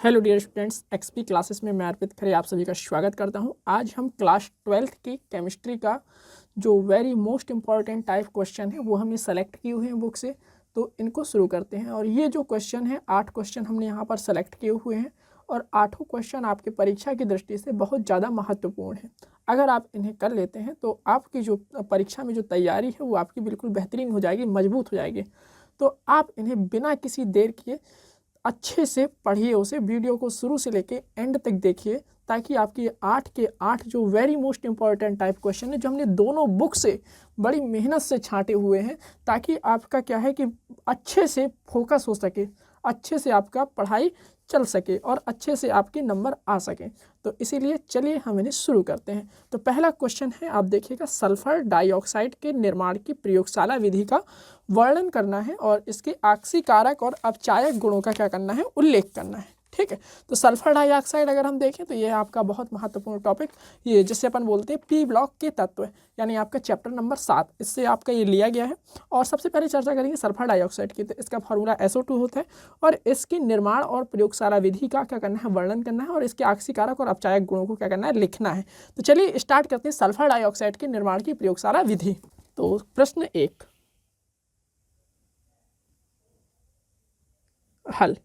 Hello dear students, XP classes में मैं अर्पित खरे आप सभी का स्वागत करता हूं। आज हम क्लास 12th की केमिस्ट्री का जो very most important type question है वो हमने सेलेक्ट किए हुए हैं बुक से, तो इनको शुरू करते हैं। और ये जो क्वेश्चन है 8 क्वेश्चन हमने यहाँ पर सेलेक्ट किए हुए हैं और 8 क्वेश्चन आपके परीक्षा की दृष्टि से बहुत ज़्यादा महत्वपूर्ण है। अगर आप इन्हें कर लेते हैं तो आपकी जो परीक्षा में जो तैयारी है वो आपकी बिल्कुल बेहतरीन हो जाएगी, मजबूत हो जाएगी। तो आप इन्हें बिना किसी देर किए अच्छे से पढ़िए, उसे वीडियो को शुरू से लेके एंड तक देखिए, ताकि आपकी 8 के 8 जो very most important type question है जो हमने दोनों बुक से बड़ी मेहनत से छांटे हुए हैं, ताकि आपका क्या है कि अच्छे से फोकस हो सके, अच्छे से आपका पढ़ाई चल सके और अच्छे से आपके नंबर आ सकें। तो इसीलिए चलिए हम इन्हें शुरू करते हैं। तो पहला क्वेश्चन है, आप देखिएगा, सल्फर डाइऑक्साइड के निर्माण की प्रयोगशाला विधि का वर्णन करना है और इसके आक्सीकारक और अपचायक गुणों का क्या करना है, उल्लेख करना है। ठीक है, तो सल्फर डाइऑक्साइड अगर हम देखें तो ये आपका बहुत महत्वपूर्ण टॉपिक, ये जिससे अपन बोलते हैं पी ब्लॉक के तत्व, यानी आपका चैप्टर नंबर 7 इससे आपका ये लिया गया है। और सबसे पहले चर्चा करेंगे सल्फर डाइऑक्साइड की। तो इसका फार्मूला SO2 होता है और इसके निर्माण और प्रयोगशाला विधि का क्या करना है, वर्णन करना है और इसके आक्सीकारक और अपचायक गुणों को क्या करना है, लिखना है। तो चलिए स्टार्ट करते हैं सल्फर डाइऑक्साइड के निर्माण की प्रयोगशाला विधि। तो प्रश्न 1 हल।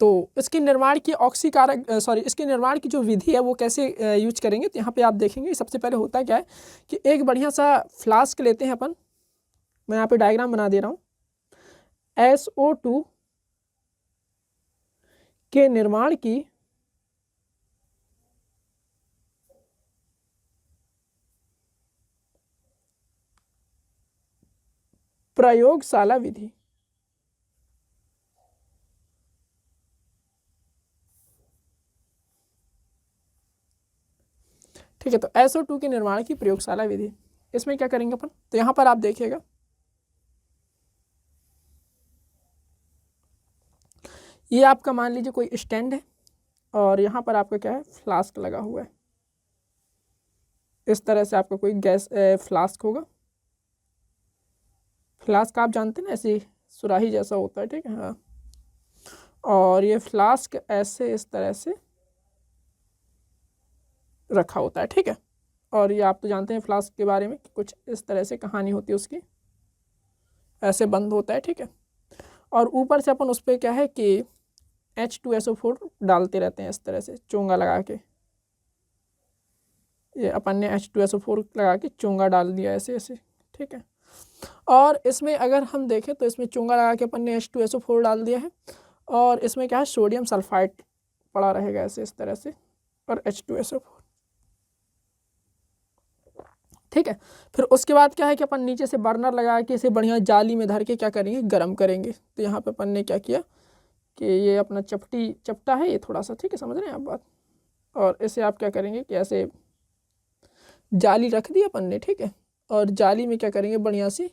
तो इसके निर्माण की इसके निर्माण की जो विधि है वो कैसे यूज करेंगे, तो यहाँ पे आप देखेंगे सबसे पहले होता क्या है कि एक बढ़िया सा फ्लास्क लेते हैं अपन। मैं यहाँ पे डायग्राम बना दे रहा हूँ। SO2 के निर्माण की प्रयोगशाला विधि। ठीक है, तो SO2 के निर्माण की प्रयोगशाला विधि, इसमें क्या करेंगे अपन, तो यहाँ पर आप देखिएगा ये आपका मान लीजिए कोई स्टैंड है और यहाँ पर आपका क्या है, फ्लास्क लगा हुआ है। इस तरह से आपका कोई गैस फ्लास्क होगा। फ्लास्क आप जानते हैं ना, ऐसे सुराही जैसा होता है। ठीक है, हाँ। और ये फ्लास्क ऐसे इस तरह से रखा होता है। ठीक है, और ये आप तो जानते हैं फ्लास्क के बारे में कि कुछ इस तरह से कहानी होती है उसकी, ऐसे बंद होता है। ठीक है, और ऊपर से अपन उस पर क्या है कि H2SO4 डालते रहते हैं इस तरह से चोंगा लगा के। ये अपन ने H2SO4 लगा के चोंगा डाल दिया ऐसे ऐसे। ठीक है, और इसमें अगर हम देखें तो इसमें चोंगा लगा के अपन ने H2SO4 डाल दिया है और इसमें क्या है, सोडियम सल्फाइड पड़ा रहेगा ऐसे इस तरह से और H2SO4। ठीक है, फिर उसके बाद क्या है कि अपन नीचे से बर्नर लगा के इसे बढ़िया जाली में धर के क्या करेंगे, गर्म करेंगे। तो यहाँ पे अपन ने क्या किया कि ये अपना चपटा है ये थोड़ा सा, ठीक है, समझ रहे हैं आप बात। और इसे आप क्या करेंगे कि ऐसे जाली रख दी अपन ने। ठीक है, और जाली में क्या करेंगे, बढ़िया सी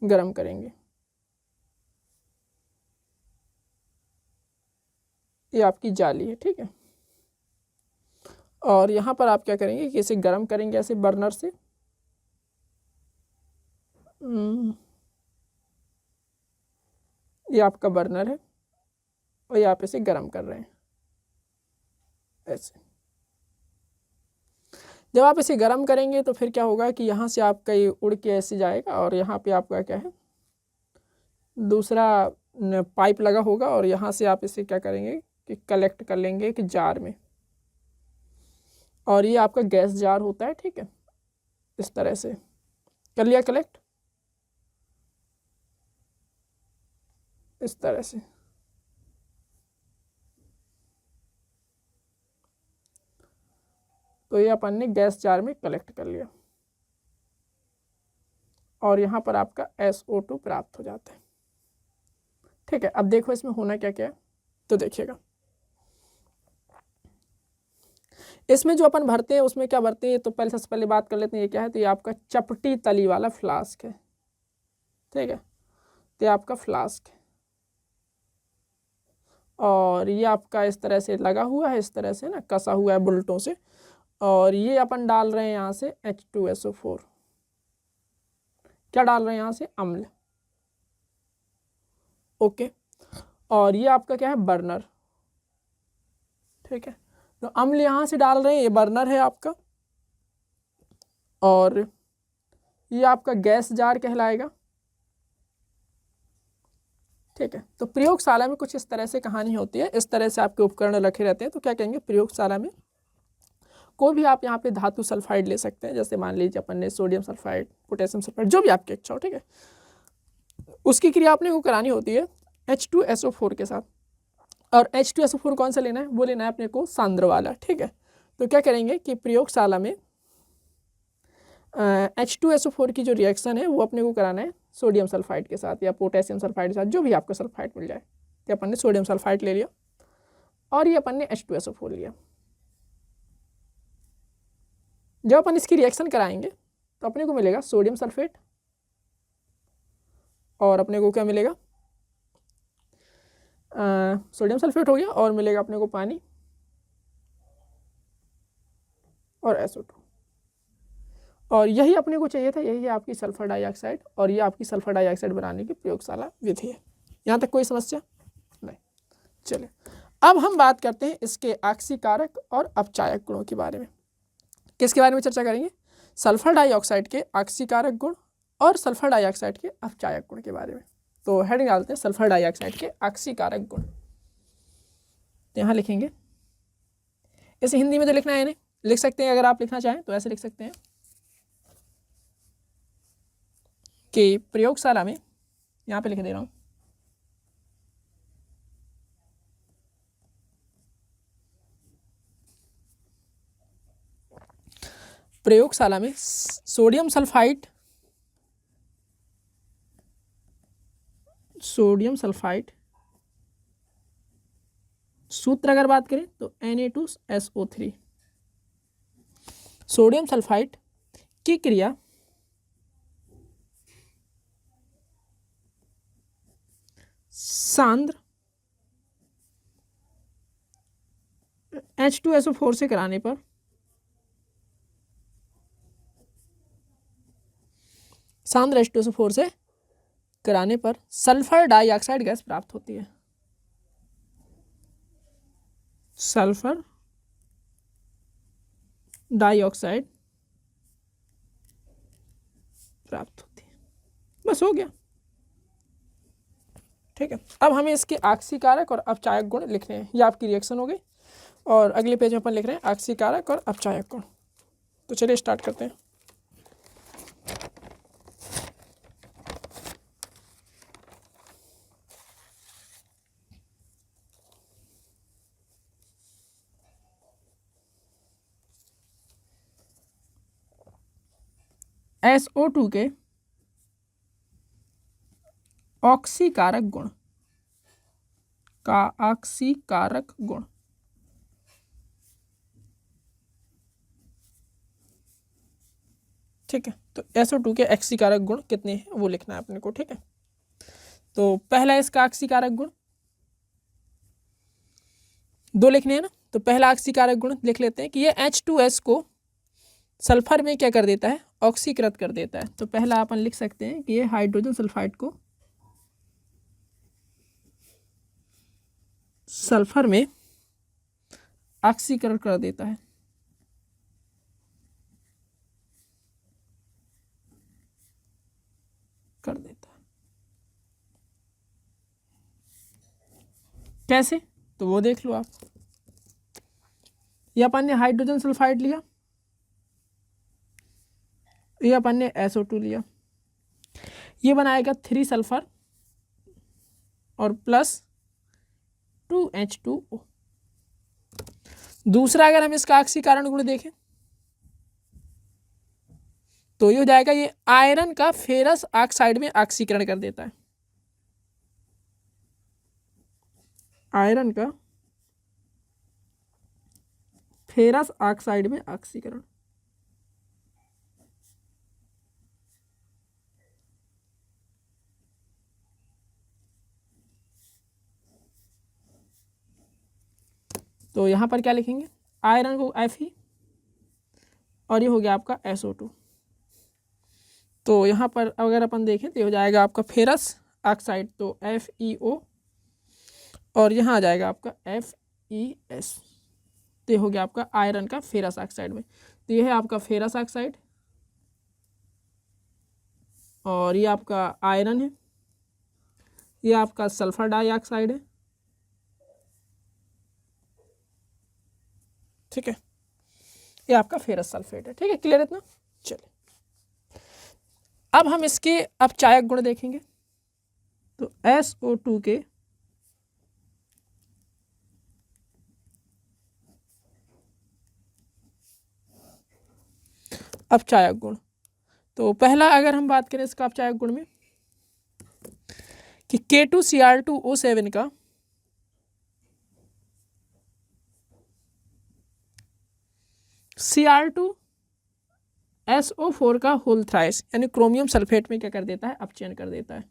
गर्म करेंगे। ये आपकी जाली है। ठीक है, और यहाँ पर आप क्या करेंगे कि इसे गर्म करेंगे ऐसे बर्नर से। ये आपका बर्नर है और ये आप इसे गर्म कर रहे हैं ऐसे। जब आप इसे गर्म करेंगे तो फिर क्या होगा कि यहाँ से आपका ये उड़ के ऐसे जाएगा और यहाँ पे आपका क्या है, दूसरा पाइप लगा होगा और यहाँ से आप इसे क्या करेंगे कि कलेक्ट कर लेंगे एक जार में। और ये आपका गैस जार होता है। ठीक है, इस तरह से कर लिया कलेक्ट, इस तरह से। तो ये अपन ने गैस जार में कलेक्ट कर लिया और यहाँ पर आपका SO2 प्राप्त हो जाता है। ठीक है, अब देखो इसमें होना क्या क्या है, तो देखिएगा इसमें जो अपन भरते हैं उसमें क्या भरते हैं, तो पहले सबसे पहले बात कर लेते हैं ये क्या है। तो ये आपका चपटी तली वाला फ्लास्क है। ठीक है, तो ये आपका फ्लास्क है और ये आपका इस तरह से लगा हुआ है, इस तरह से ना कसा हुआ है बुल्टों से। और ये अपन डाल रहे हैं यहाँ से H2SO4। क्या डाल रहे हैं यहाँ से, अम्ल। ओके, और ये आपका क्या है, बर्नर। ठीक है, तो अम्ल यहाँ से डाल रहे हैं, ये बर्नर है आपका, और ये आपका गैस जार कहलाएगा। ठीक है, तो प्रयोगशाला में कुछ इस तरह से कहानी होती है, इस तरह से आपके उपकरण रखे रहते हैं। तो क्या कहेंगे, प्रयोगशाला में कोई भी आप यहाँ पे धातु सल्फाइड ले सकते हैं, जैसे मान लीजिए अपन ने सोडियम सल्फाइड, पोटेशियम सल्फाइड, जो भी आपकी इच्छा हो। ठीक है, उसकी क्रिया आपने को करानी होती है H2SO4 के साथ, और H2SO4 कौन सा लेना है, वो लेना है अपने को सांद्र वाला। ठीक है, तो क्या करेंगे कि प्रयोगशाला में H2SO4 की जो रिएक्शन है वो अपने को कराना है सोडियम सल्फाइड के साथ या पोटेशियम सल्फाइड के साथ, जो भी आपको सल्फाइड मिल जाए। तो अपन ने सोडियम सल्फाइड ले लिया और ये अपन ने H2SO4 लिया। जब अपन इसकी रिएक्शन कराएंगे तो अपने को मिलेगा सोडियम सल्फेट, और अपने को क्या मिलेगा, सोडियम सल्फेट हो गया, और मिलेगा अपने को पानी और SO2। और यही अपने को चाहिए था, यही है आपकी सल्फर डाइऑक्साइड, और ये आपकी सल्फर डाइऑक्साइड बनाने की प्रयोगशाला विधि है। यहाँ तक कोई समस्या नहीं। चलिए, अब हम बात करते हैं इसके आक्सीकारक और अपचायक गुणों के बारे में। किसके बारे में चर्चा करेंगे, सल्फर डाइऑक्साइड के आक्सीकारक गुण और सल्फर डाइऑक्साइड के अपचायक गुण के बारे में। तो हेडिंग डालते हैं सल्फर डाइऑक्साइड के आक्सीकारक गुण। तो यहाँ लिखेंगे, इसे हिंदी में तो लिखना है नहीं, लिख सकते हैं अगर आप लिखना चाहें तो ऐसे लिख सकते हैं कि प्रयोगशाला में, यहाँ पे लिख दे रहा हूँ, प्रयोगशाला में सोडियम सल्फाइड सूत्र अगर बात करें तो Na2SO3, सोडियम सल्फाइड की क्रिया सांद्र H2SO4 से कराने पर सांद्र H2SO4 से कराने पर सल्फर डाइऑक्साइड गैस प्राप्त होती है। सल्फर डाइऑक्साइड प्राप्त होती है। बस हो गया। ठीक है, अब हमें इसके आक्सीकारक और अपचायक गुण लिखने हैं। ये आपकी रिएक्शन हो गई, और अगले पेज में अपन लिख रहे हैं आक्सीकारक और अपचायक गुण। तो चलिए स्टार्ट करते हैं। SO2 के ऑक्सीकारक गुण का आक्सीकारक गुण ठीक है, तो SO2 के आक्सीकारक गुण कितने हैं वो लिखना है अपने को। ठीक है, तो पहला इसका आक्सीकारक गुण 2 लिखने हैं ना, तो पहला आक्सीकारक गुण लिख लेते हैं कि ये H2S को सल्फर में क्या कर देता है, ऑक्सीकृत कर देता है। तो पहला अपन लिख सकते हैं कि ये हाइड्रोजन सल्फाइड को सल्फर में ऑक्सीकरण कर देता है। कैसे, तो वो देख लो आप। ये अपन ने हाइड्रोजन सल्फाइड लिया, ये अपन ने SO2 लिया, ये बनाएगा 3 सल्फर और प्लस 2H2O। दूसरा अगर हम इसका आक्सीकरण गुण देखें तो ये हो जाएगा, ये आयरन का फेरस ऑक्साइड में ऑक्सीकरण कर देता है। आयरन का फेरस ऑक्साइड में ऑक्सीकरण। तो यहां पर क्या लिखेंगे, आयरन को Fe और ये हो गया आपका SO2। तो यहाँ पर अगर अपन देखें तो हो जाएगा आपका फेरस ऑक्साइड, तो FeO और यहाँ आ जाएगा आपका FeS। तो ये हो गया आपका आयरन का फेरस ऑक्साइड में। तो ये है आपका फेरस ऑक्साइड और ये आपका आयरन है, ये आपका सल्फर डाइऑक्साइड है, ठीक है, ये आपका फेरस सल्फेट है। ठीक है, क्लियर इतना? चलिए अब हम इसके अब चायक गुण देखेंगे। तो SO2 के अपचायक गुण। तो पहला अगर हम बात करें इसका अपचायक गुण में कि K2Cr2O7 का Cr2SO4 का होल थ्राइस यानी क्रोमियम सल्फेट में क्या कर देता है, अपचयन कर देता है।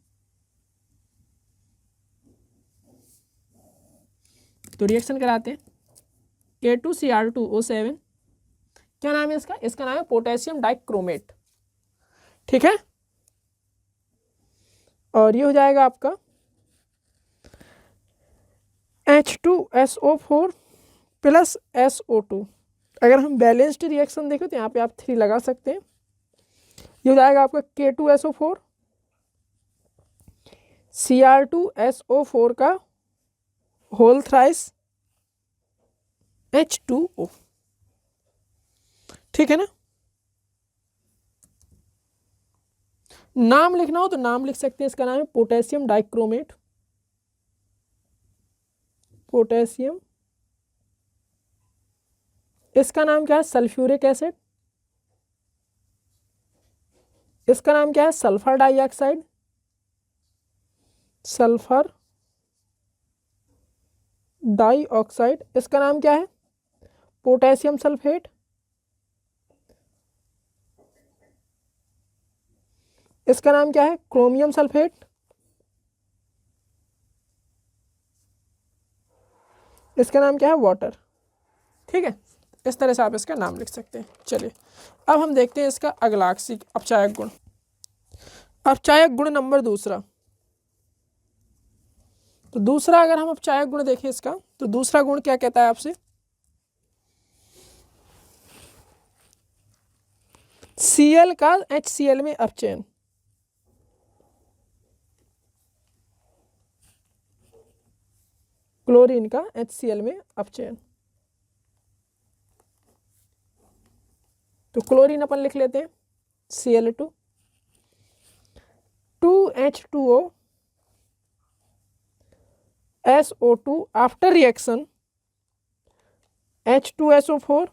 तो रिएक्शन कराते हैं। K2Cr2O7 क्या नाम है इसका? इसका नाम है पोटेशियम डाइक्रोमेट, ठीक है। और ये हो जाएगा आपका H2SO4 प्लस SO2। अगर हम बैलेंस्ड रिएक्शन देखें तो यहाँ पे आप 3 लगा सकते हैं। ये हो जाएगा आपका K2SO4 Cr2SO4 का होल थ्राइस H2O, ठीक है ना। नाम लिखना हो तो नाम लिख सकते हैं, इसका नाम है पोटेशियम डाइक्रोमेट, पोटेशियम। इसका नाम क्या है? Sulphuric acid. इसका नाम क्या है? Sulphur dioxide, sulphur dioxide. इसका नाम क्या है? Potassium sulphate. इसका नाम क्या है? Chromium sulphate. इसका नाम क्या है? वाटर, ठीक है। इस तरह से आप इसका नाम लिख सकते हैं। चलिए अब हम देखते हैं इसका अगला अपचायक गुण। अपचायक गुण नंबर दूसरा। तो दूसरा अगर हम अपचायक गुण देखें इसका, तो दूसरा गुण क्या कहता है आपसे? Cl का HCl में अपचयन। क्लोरीन का HCl में अपचयन। तो क्लोरीन अपन लिख लेते हैं Cl2 2H2O SO2 after reaction H2SO4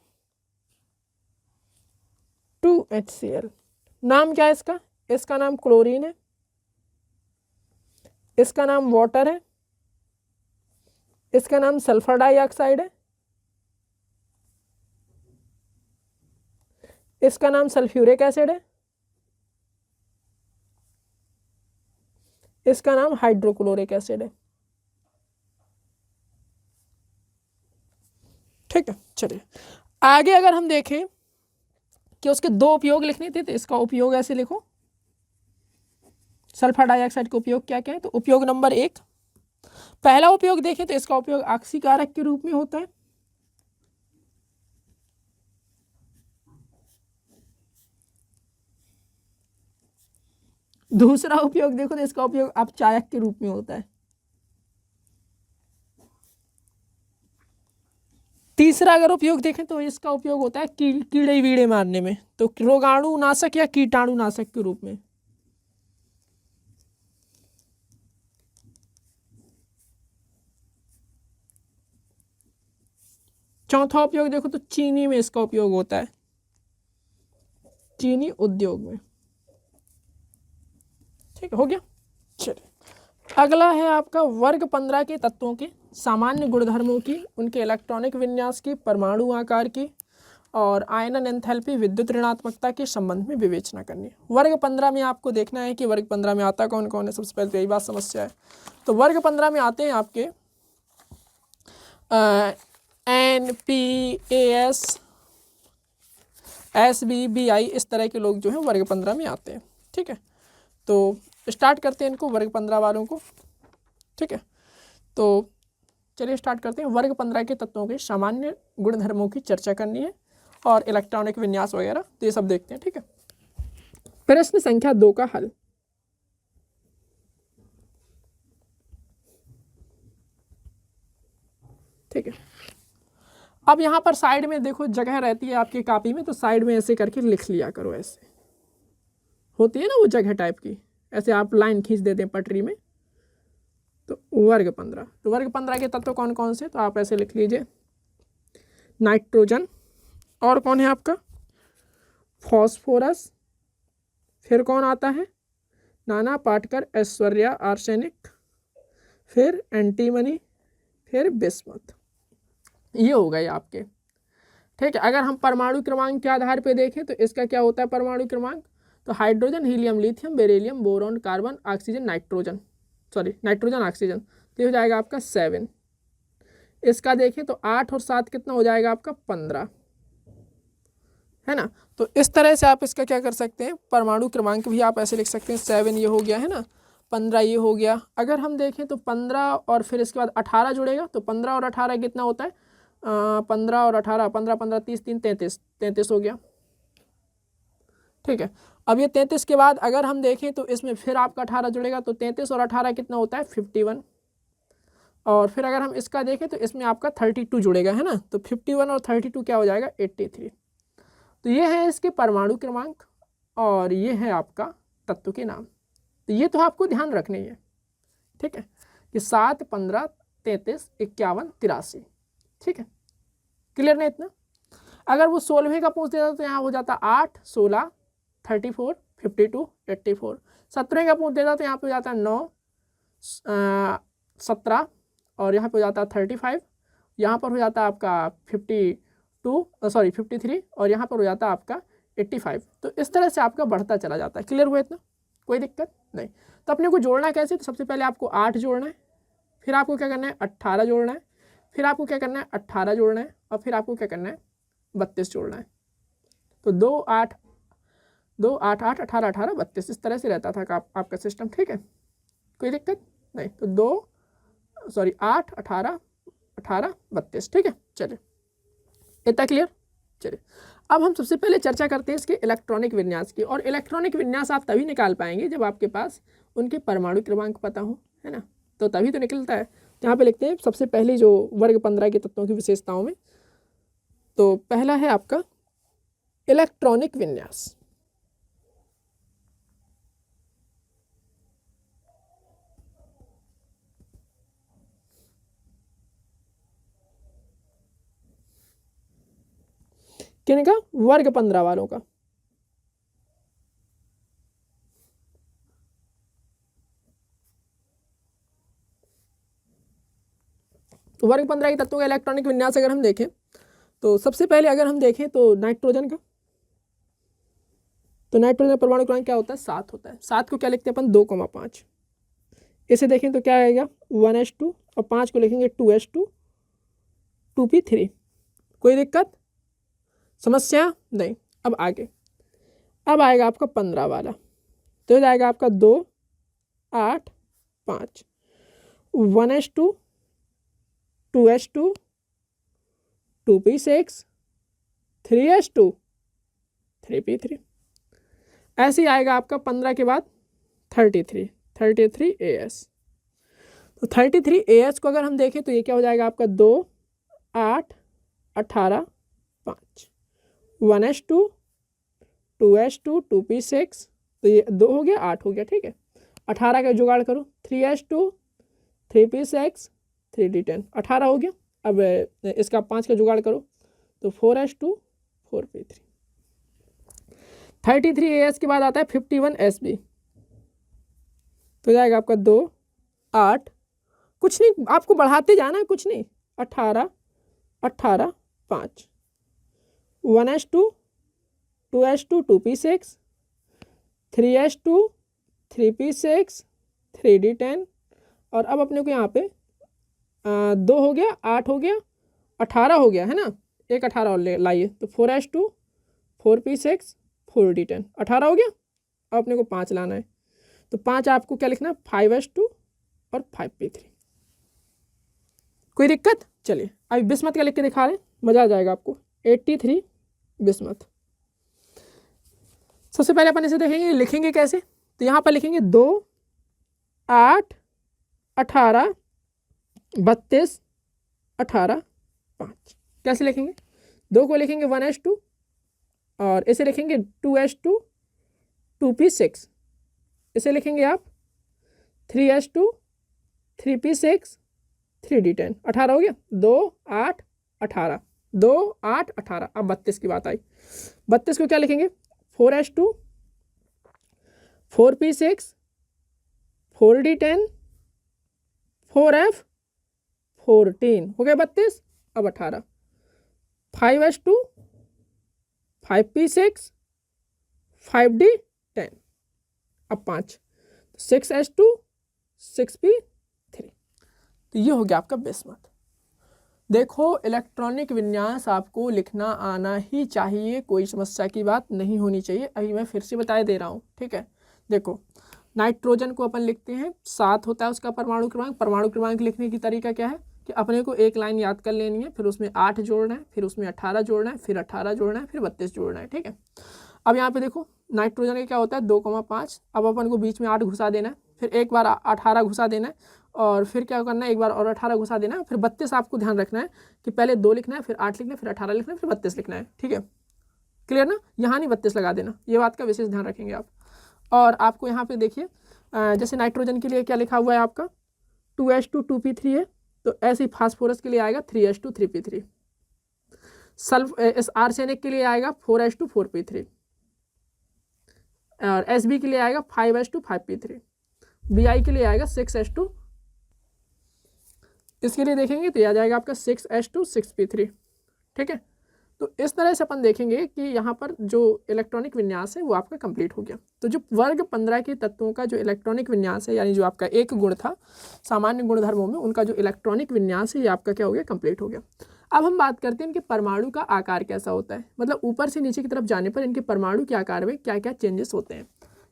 2HCl। नाम क्या है इसका? इसका नाम क्लोरीन है, इसका नाम वाटर है, इसका नाम सल्फर डाइऑक्साइड है, इसका नाम सल्फ्यूरिक एसिड है, इसका नाम हाइड्रोक्लोरिक एसिड है, ठीक है। चलिए आगे अगर हम देखें कि उसके 2 उपयोग लिखने थे, तो इसका उपयोग ऐसे लिखो। सल्फर डाइऑक्साइड का उपयोग क्या क्या है? तो उपयोग नंबर 1, पहला उपयोग देखें तो इसका उपयोग ऑक्सीकारक के रूप में होता है। दूसरा उपयोग देखो तो इसका उपयोग अपचायक के रूप में होता है। तीसरा अगर उपयोग देखें तो इसका उपयोग होता है कीड़े वीड़े मारने में, तो रोगाणु नाशक या कीटाणु नाशक के रूप में। चौथा उपयोग देखो तो चीनी में इसका उपयोग होता है, चीनी उद्योग में, ठीक है, हो गया। चलिए अगला है आपका वर्ग 15 के तत्वों के सामान्य गुणधर्मों की, उनके इलेक्ट्रॉनिक विन्यास की, परमाणु आकार की और आयनन एंथैल्पी विद्युत ऋणात्मकता के संबंध में विवेचना करनी है। वर्ग 15 में आपको देखना है कि वर्ग 15 में आता कौन कौन है। सबसे पहले तो यही बात समस्या है। तो वर्ग 15 में आते हैं आपके NPAS SBBI, इस तरह के लोग जो हैं वर्ग 15 में आते हैं, ठीक है। तो स्टार्ट करते हैं इनको वर्ग 15 वालों को, ठीक है। तो चलिए स्टार्ट करते हैं। वर्ग 15 के तत्वों के सामान्य गुणधर्मों की चर्चा करनी है और इलेक्ट्रॉनिक विन्यास वगैरह, तो ये सब देखते हैं। ठीक है, प्रश्न संख्या 2 का हल। ठीक है, अब यहाँ पर साइड में देखो जगह रहती है आपकी कॉपी में, तो साइड में ऐसे करके लिख लिया करो। ऐसे होती है ना वो जगह टाइप की, ऐसे आप लाइन खींच देते हैं पटरी में। तो वर्ग 15, तो वर्ग 15 के तत्व कौन कौन से, तो आप ऐसे लिख लीजिए। नाइट्रोजन, और कौन है आपका, फॉस्फोरस, फिर कौन आता है, नाना पाटकर, ऐश्वर्या, आर्सेनिक, फिर एंटीमनी, फिर बिस्मथ। ये हो गए आपके। ठीक है, अगर हम परमाणु क्रमांक के आधार पे देखें तो इसका क्या होता है परमाणु क्रमांक, तो hydrogen, helium, lithium, beryllium, boron, carbon, oxygen, nitrogen oxygen, तो हो जाएगा आपका 7। इसका देखें तो 8 और 7 कितना हो जाएगा आपका 15, है ना। तो इस तरह से आप इसका क्या कर सकते हैं, परमाणु क्रमांक भी आप ऐसे लिख सकते हैं। 7 ये हो गया, है ना, 15 ये हो गया। अगर हम देखें तो 15 और फिर इसके बाद 18 जुड़ेगा, तो 15 और 18 कितना होता है, 15 और 18, 15 15 30 3 33, 33 हो गया। ठीक है, अब ये 33 के बाद अगर हम देखें तो इसमें फिर आपका 18 जुड़ेगा, तो 33 और 18 कितना होता है 51। और फिर अगर हम इसका देखें तो इसमें आपका 32 जुड़ेगा, है ना, तो 51 और 32 क्या हो जाएगा 83। तो ये है इसके परमाणु क्रमांक और ये है आपका तत्व के नाम। तो ये तो आपको ध्यान रखनी है। ठीक है, कि 7, 15, 33, 51, 83। ठीक है, क्लियर नहीं इतना। अगर वो 16वें का पूछ देता तो यहाँ हो जाता 8, 16, 34, 52, 84। 17वें का पूछ देता तो यहाँ पे हो जाता 9, 17, और यहाँ पे हो जाता 35, यहाँ पर हो जाता आपका 53, और यहाँ पर हो जाता आपका 85। तो इस तरह से आपका बढ़ता चला जाता है। क्लियर हुआ इतना, कोई दिक्कत नहीं। तो अपने को जोड़ना कैसे, तो सबसे पहले आपको 8 जोड़ना है, फिर आपको क्या करना है 18 जोड़ना है, फिर आपको क्या करना है 18 जोड़ना है, और फिर आपको क्या करना है 32 जोड़ना है। तो 2 8 8 18 18 32, इस तरह से रहता था आपका सिस्टम। ठीक है, कोई दिक्कत नहीं। तो 8 18 18 32। ठीक है, चलिए इतना क्लियर। चलिए अब हम सबसे पहले चर्चा करते हैं इसके इलेक्ट्रॉनिक विन्यास की। और इलेक्ट्रॉनिक विन्यास आप तभी निकाल पाएंगे जब आपके पास उनके परमाणु क्रमांक पता हो, है ना, तो तभी तो निकलता है। तो यहाँ पे लिखते हैं सबसे पहले जो वर्ग 15 के तत्वों की विशेषताओं में, तो पहला है आपका इलेक्ट्रॉनिक विन्यास। किनका, वर्ग 15 वालों का। तो वर्ग 15 के तत्वों का इलेक्ट्रॉनिक विन्यास अगर हम देखें तो सबसे पहले अगर हम देखें तो नाइट्रोजन का, तो नाइट्रोजन परमाणु क्रमांक क्या होता है 7 होता है। 7 को क्या लिखते हैं अपन 2,5। इसे देखें तो क्या आएगा 1s2, और 5 को लिखेंगे 2s2 2p3। कोई दिक्कत, समस्या नहीं। अब आगे, अब आएगा आपका 15 वाला, तो हो जाएगा आपका 2 8 5 1s2 2s2 2p6 3s2 3p3। ऐसे ही आएगा आपका 15 के बाद 33 तो 33 को अगर हम देखें तो ये क्या हो जाएगा आपका 2 8 18 5 1s2 2s2 2p6, तो ये 2 हो गया 8 हो गया। ठीक है, 18 का जुगाड़ करो 3s2 3p6 3d10, 18 हो गया। अब इसका 5 का जुगाड़ करो तो 4s2 4p3। 33 के बाद आता है 51sb, तो जाएगा आपका 2 8, कुछ नहीं आपको बढ़ाते जाना है, कुछ नहीं, 18 18 5 1s2 2s2 2p6 3s2 3p6 3d10। और अब अपने को यहाँ पे 2 हो गया 8 हो गया 18 हो गया, है ना, एक 18 और लाइए, तो 4s2 4p6 4d10, 18 हो गया। अब अपने को 5 लाना है, तो 5 आपको क्या लिखना है 5s2 और 5p3। कोई दिक्कत? चलिए अभी बिस्मथ का लिख के दिखा रहे, मज़ा आ जाएगा आपको। 83 बिस्मथ। सबसे पहले अपन इसे देखेंगे लिखेंगे कैसे। तो यहाँ पर लिखेंगे 2, 8, 18, 32, 18, 5। कैसे लिखेंगे? 2 को लिखेंगे 1s2 और इसे लिखेंगे 2s2 2p6। इसे लिखेंगे आप 3s2 3p6 3d10। 18 हो गया। 2, 8, 18, 2, 8, 18। अब 32 की बात आई। 32 को क्या लिखेंगे? 4s2 4p6 4d10 4f 14 हो गया 32। अब 18 5s2 5p6 5d10। अब 5 6s2 6p3। तो ये हो गया आपका बिस्मथ। देखो इलेक्ट्रॉनिक विन्यास आपको लिखना आना ही चाहिए, कोई समस्या की बात नहीं होनी चाहिए। अभी मैं फिर से बता दे रहा हूँ, ठीक है। देखो नाइट्रोजन को अपन लिखते हैं 7 होता है उसका परमाणु क्रमांक। परमाणु क्रमांक लिखने की तरीका क्या है कि अपने को एक लाइन याद कर लेनी है, फिर उसमें 8 जोड़ना है, फिर उसमें 18 जोड़ना है, फिर 18 जोड़ना है, फिर 32 जोड़ना है, ठीक है। अब यहाँ पे देखो नाइट्रोजन का क्या होता है 2,5। अब अपन को बीच में 8 घुसा देना है, फिर एक बार 18 घुसा देना है, और फिर क्या करना है एक बार और 18 घुसा देना है, फिर 32 आपको ध्यान रखना है कि पहले 2 लिखना है, फिर 8 लिखना है, फिर 18 लिखना है, फिर 32 लिखना है, ठीक है। क्लियर ना? यहाँ नहीं 32 लगा देना, ये बात का विशेष ध्यान रखेंगे आप। और आपको यहाँ पे देखिए जैसे नाइट्रोजन के लिए क्या लिखा हुआ है आपका 2s2 2p3 है, तो ऐसे ही फास्फोरस के लिए आएगा 3s2 3p3। सल्फ इस आर्सेनिक के लिए आएगा 4s2 4p3, और Sb के लिए आएगा 5s2 5p3, Bi के लिए आएगा 6s2। इसके लिए देखेंगे तो यह आ जाएगा आपका 6s2 6p3, ठीक है। तो इस तरह से अपन देखेंगे कि यहाँ पर जो इलेक्ट्रॉनिक विन्यास है वो आपका कंप्लीट हो गया। तो जो वर्ग 15 के तत्वों का जो इलेक्ट्रॉनिक विन्यास है, यानी जो आपका एक गुण था सामान्य गुणधर्मों में, उनका जो इलेक्ट्रॉनिक विन्यास है ये आपका क्या हो गया? कंप्लीट हो गया। अब हम बात करते हैं इनके परमाणु का आकार कैसा होता है, मतलब ऊपर से नीचे की तरफ जाने पर इनके परमाणु के आकार में क्या क्या चेंजेस होते हैं,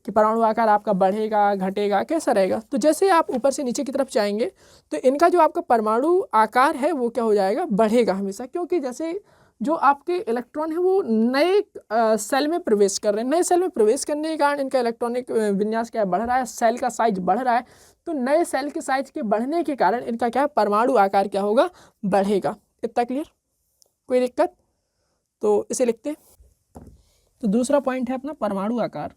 कि परमाणु आकार आपका बढ़ेगा घटेगा कैसा रहेगा। तो जैसे आप ऊपर से नीचे की तरफ जाएंगे तो इनका जो आपका परमाणु आकार है वो क्या हो जाएगा? बढ़ेगा हमेशा, क्योंकि जैसे जो आपके इलेक्ट्रॉन है वो नए सेल में प्रवेश कर रहे हैं, नए सेल में प्रवेश करने के कारण इनका इलेक्ट्रॉनिक विन्यास क्या बढ़ रहा है, सेल का साइज बढ़ रहा है। तो नए सेल के साइज के बढ़ने के कारण इनका क्या है? परमाणु आकार क्या होगा? बढ़ेगा। इतना क्लियर? कोई दिक्कत? तो इसे लिखते हैं। तो दूसरा पॉइंट है अपना परमाणु आकार।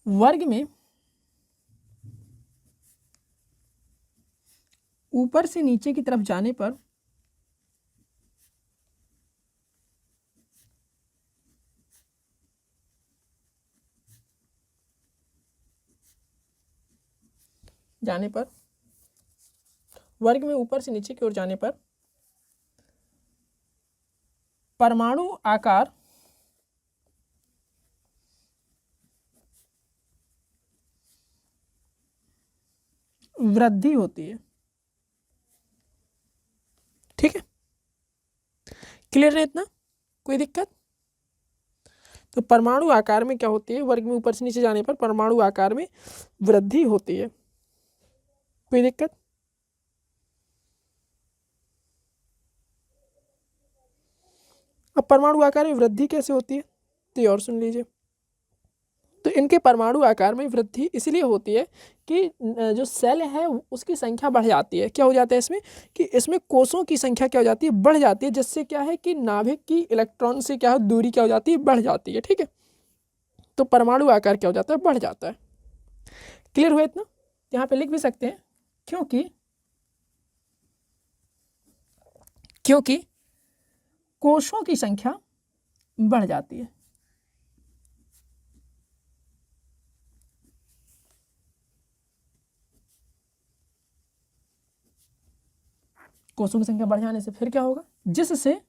वर्ग में ऊपर से नीचे की तरफ जाने पर वर्ग में ऊपर से नीचे की ओर जाने पर परमाणु आकार वृद्धि होती है, ठीक है। क्लियर है इतना? कोई दिक्कत? तो परमाणु आकार में क्या होती है? वर्ग में ऊपर से नीचे जाने पर परमाणु आकार में वृद्धि होती है। कोई दिक्कत? अब परमाणु आकार में वृद्धि कैसे होती है तो ये और सुन लीजिए। तो इनके परमाणु आकार में वृद्धि इसलिए होती है कि जो सेल है उसकी संख्या बढ़ जाती है। क्या हो जाता है इसमें? कि इसमें कोषों की संख्या क्या हो जाती है? बढ़ जाती है, जिससे क्या है कि नाभिक की इलेक्ट्रॉन से क्या है दूरी क्या हो जाती है? बढ़ जाती है, ठीक है। तो परमाणु आकार क्या हो जाता है? बढ़ जाता है। क्लियर हुआ इतना? यहाँ पे लिख भी सकते हैं क्योंकि कोषों की संख्या बढ़ जाती है। कोषों की संख्या बढ़ जाने से फिर क्या होगा? जिससे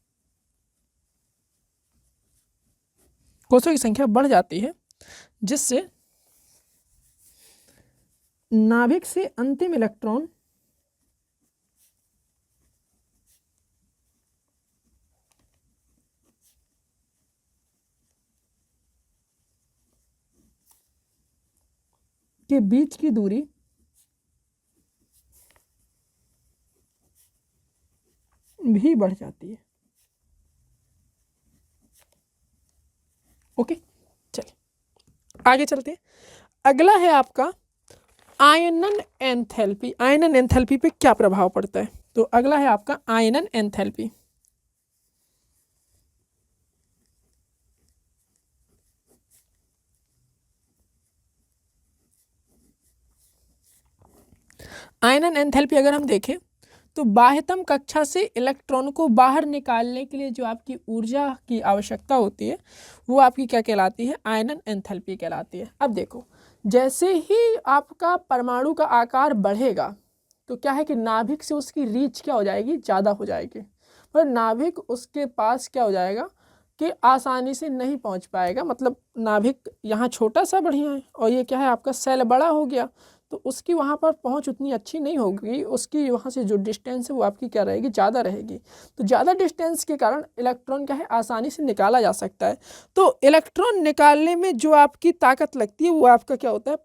कोषों की संख्या बढ़ जाती है, जिससे नाभिक से अंतिम इलेक्ट्रॉन के बीच की दूरी भी बढ़ जाती है। ओके, चलिए आगे चलते हैं। अगला है आपका आयनन एंथैल्पी। आयनन एंथैल्पी पे क्या प्रभाव पड़ता है? तो अगला है आपका आयनन एंथैल्पी। आयनन एंथैल्पी अगर हम देखें तो बाह्यतम कक्षा से इलेक्ट्रॉन को बाहर निकालने के लिए जो आपकी ऊर्जा की आवश्यकता होती है वो आपकी क्या कहलाती है? आयनन एंथैल्पी कहलाती है। अब देखो, जैसे ही आपका परमाणु का आकार बढ़ेगा तो क्या है कि नाभिक से उसकी रीच क्या हो जाएगी? ज़्यादा हो जाएगी। पर नाभिक उसके पास क्या हो जाएगा कि आसानी से नहीं पहुंच पाएगा। मतलब नाभिक यहाँ छोटा सा बढ़िया है और ये क्या है आपका सेल बड़ा हो गया, तो उसकी वहाँ पर पहुँच उतनी अच्छी नहीं होगी। उसकी वहाँ से जो डिस्टेंस है वो आपकी क्या रहेगी? ज़्यादा रहेगी। तो ज़्यादा डिस्टेंस के कारण इलेक्ट्रॉन क्या है आसानी से निकाला जा सकता है। तो इलेक्ट्रॉन निकालने में जो आपकी ताकत लगती है वो आपका क्या होता है?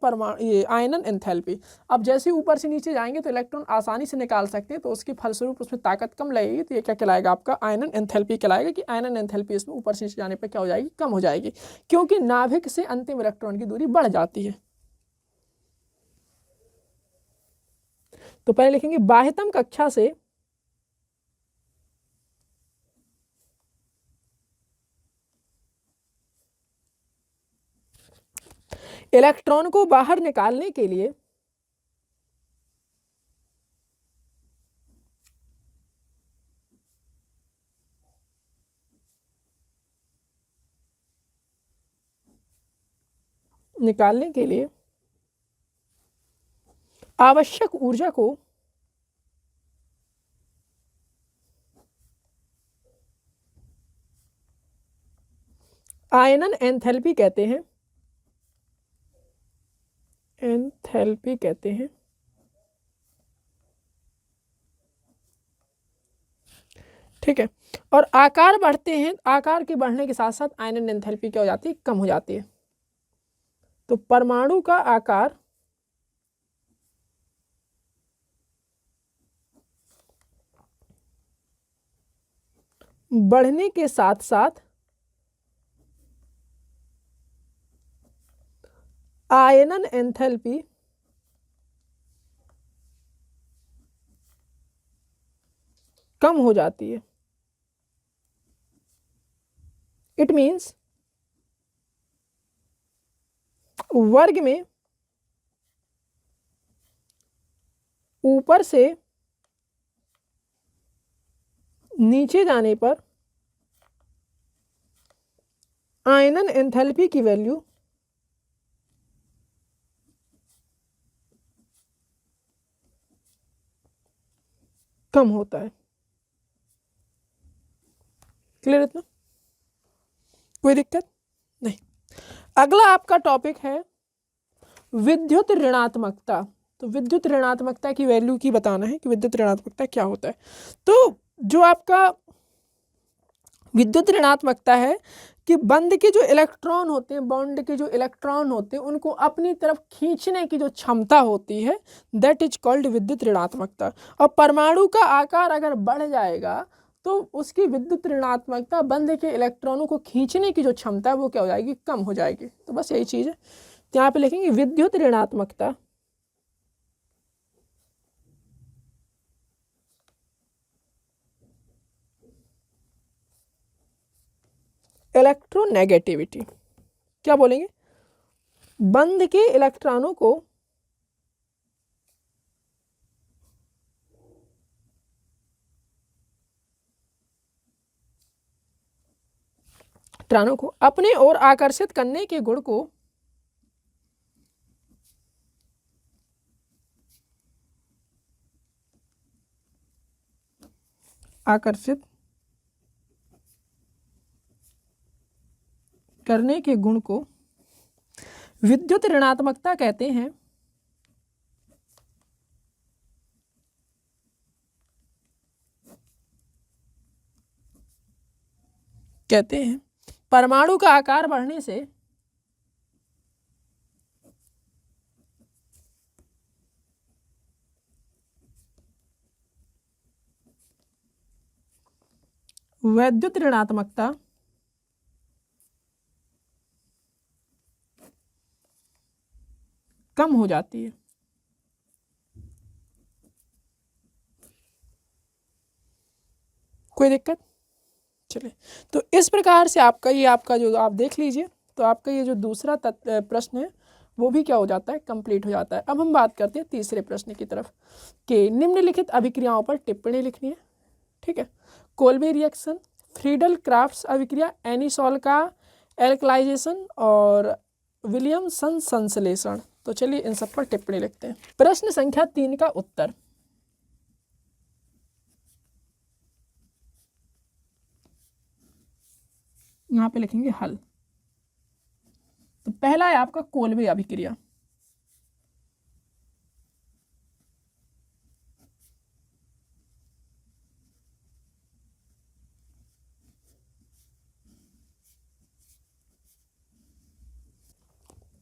ये आयनन एंथैल्पी। अब जैसे ऊपर से नीचे जाएंगे तो इलेक्ट्रॉन आसानी से निकाल सकते हैं, तो उसके फलस्वरूप उसमें ताकत कम लगेगी। तो ये क्या कहलाएगा? आपका आयनन एंथैल्पी कहलाएगा कि आयनन एंथैल्पी इसमें ऊपर से नीचे जाने पर क्या हो जाएगी? कम हो जाएगी, क्योंकि नाभिक से अंतिम इलेक्ट्रॉन की दूरी बढ़ जाती है। तो पहले लिखेंगे बाह्यतम कक्षा से इलेक्ट्रॉन को बाहर निकालने के लिए आवश्यक ऊर्जा को आयनन एंथैल्पी कहते हैं। एंथैल्पी कहते हैं। ठीक है, और आकार बढ़ते हैं, आकार के बढ़ने के साथ साथ आयनन एंथैल्पी क्या हो जाती है? कम हो जाती है। तो परमाणु का आकार बढ़ने के साथ साथ आयनन एंथैल्पी कम हो जाती है। इट मीन्स वर्ग में ऊपर से नीचे जाने पर आयनन एंथैल्पी की वैल्यू कम होता है। क्लियर इतना? कोई दिक्कत नहीं। अगला आपका टॉपिक है विद्युत ऋणात्मकता। तो विद्युत ऋणात्मकता की वैल्यू की बताना है कि विद्युत ऋणात्मकता क्या होता है। तो जो आपका विद्युत ऋणात्मकता है कि बंध के जो इलेक्ट्रॉन होते हैं, बॉन्ड के जो इलेक्ट्रॉन होते हैं, उनको अपनी तरफ खींचने की जो क्षमता होती है दैट इज कॉल्ड विद्युत ऋणात्मकता। और परमाणु का आकार अगर बढ़ जाएगा तो उसकी विद्युत ऋणात्मकता बंध के इलेक्ट्रॉनों को खींचने की जो क्षमता है वो क्या हो जाएगी? कम हो जाएगी। तो बस यही चीज़ है। तो यहाँ पे लिखेंगे विद्युत ऋणात्मकता इलेक्ट्रोनेगेटिविटी। क्या बोलेंगे? बंध के इलेक्ट्रॉनों को अपने ओर आकर्षित करने के गुण को आकर्षित करने के गुण को विद्युत ऋणात्मकता कहते हैं। परमाणु का आकार बढ़ने से वैद्युत ऋणात्मकता कम हो जाती है। कोई दिक्कत? चलिए, तो इस प्रकार से आपका जो आप देख लीजिए, तो आपका ये जो दूसरा प्रश्न है वो भी क्या हो जाता है, कंप्लीट हो जाता है। अब हम बात करते हैं तीसरे प्रश्न की तरफ कि निम्नलिखित अभिक्रियाओं पर टिप्पणी लिखनी है। ठीक है, कोल्बे रिएक्शन, फ्रीडल क्राफ्ट्स अभिक्रिया, एनिसोल का एल्कलाइजेशन और विलियमसन संश्लेषण। तो चलिए इन सब पर टिप्पणी लिखते हैं। प्रश्न संख्या 3 का उत्तर, यहाँ पे लिखेंगे हल। तो पहला है आपका कोल्बे अभिक्रिया।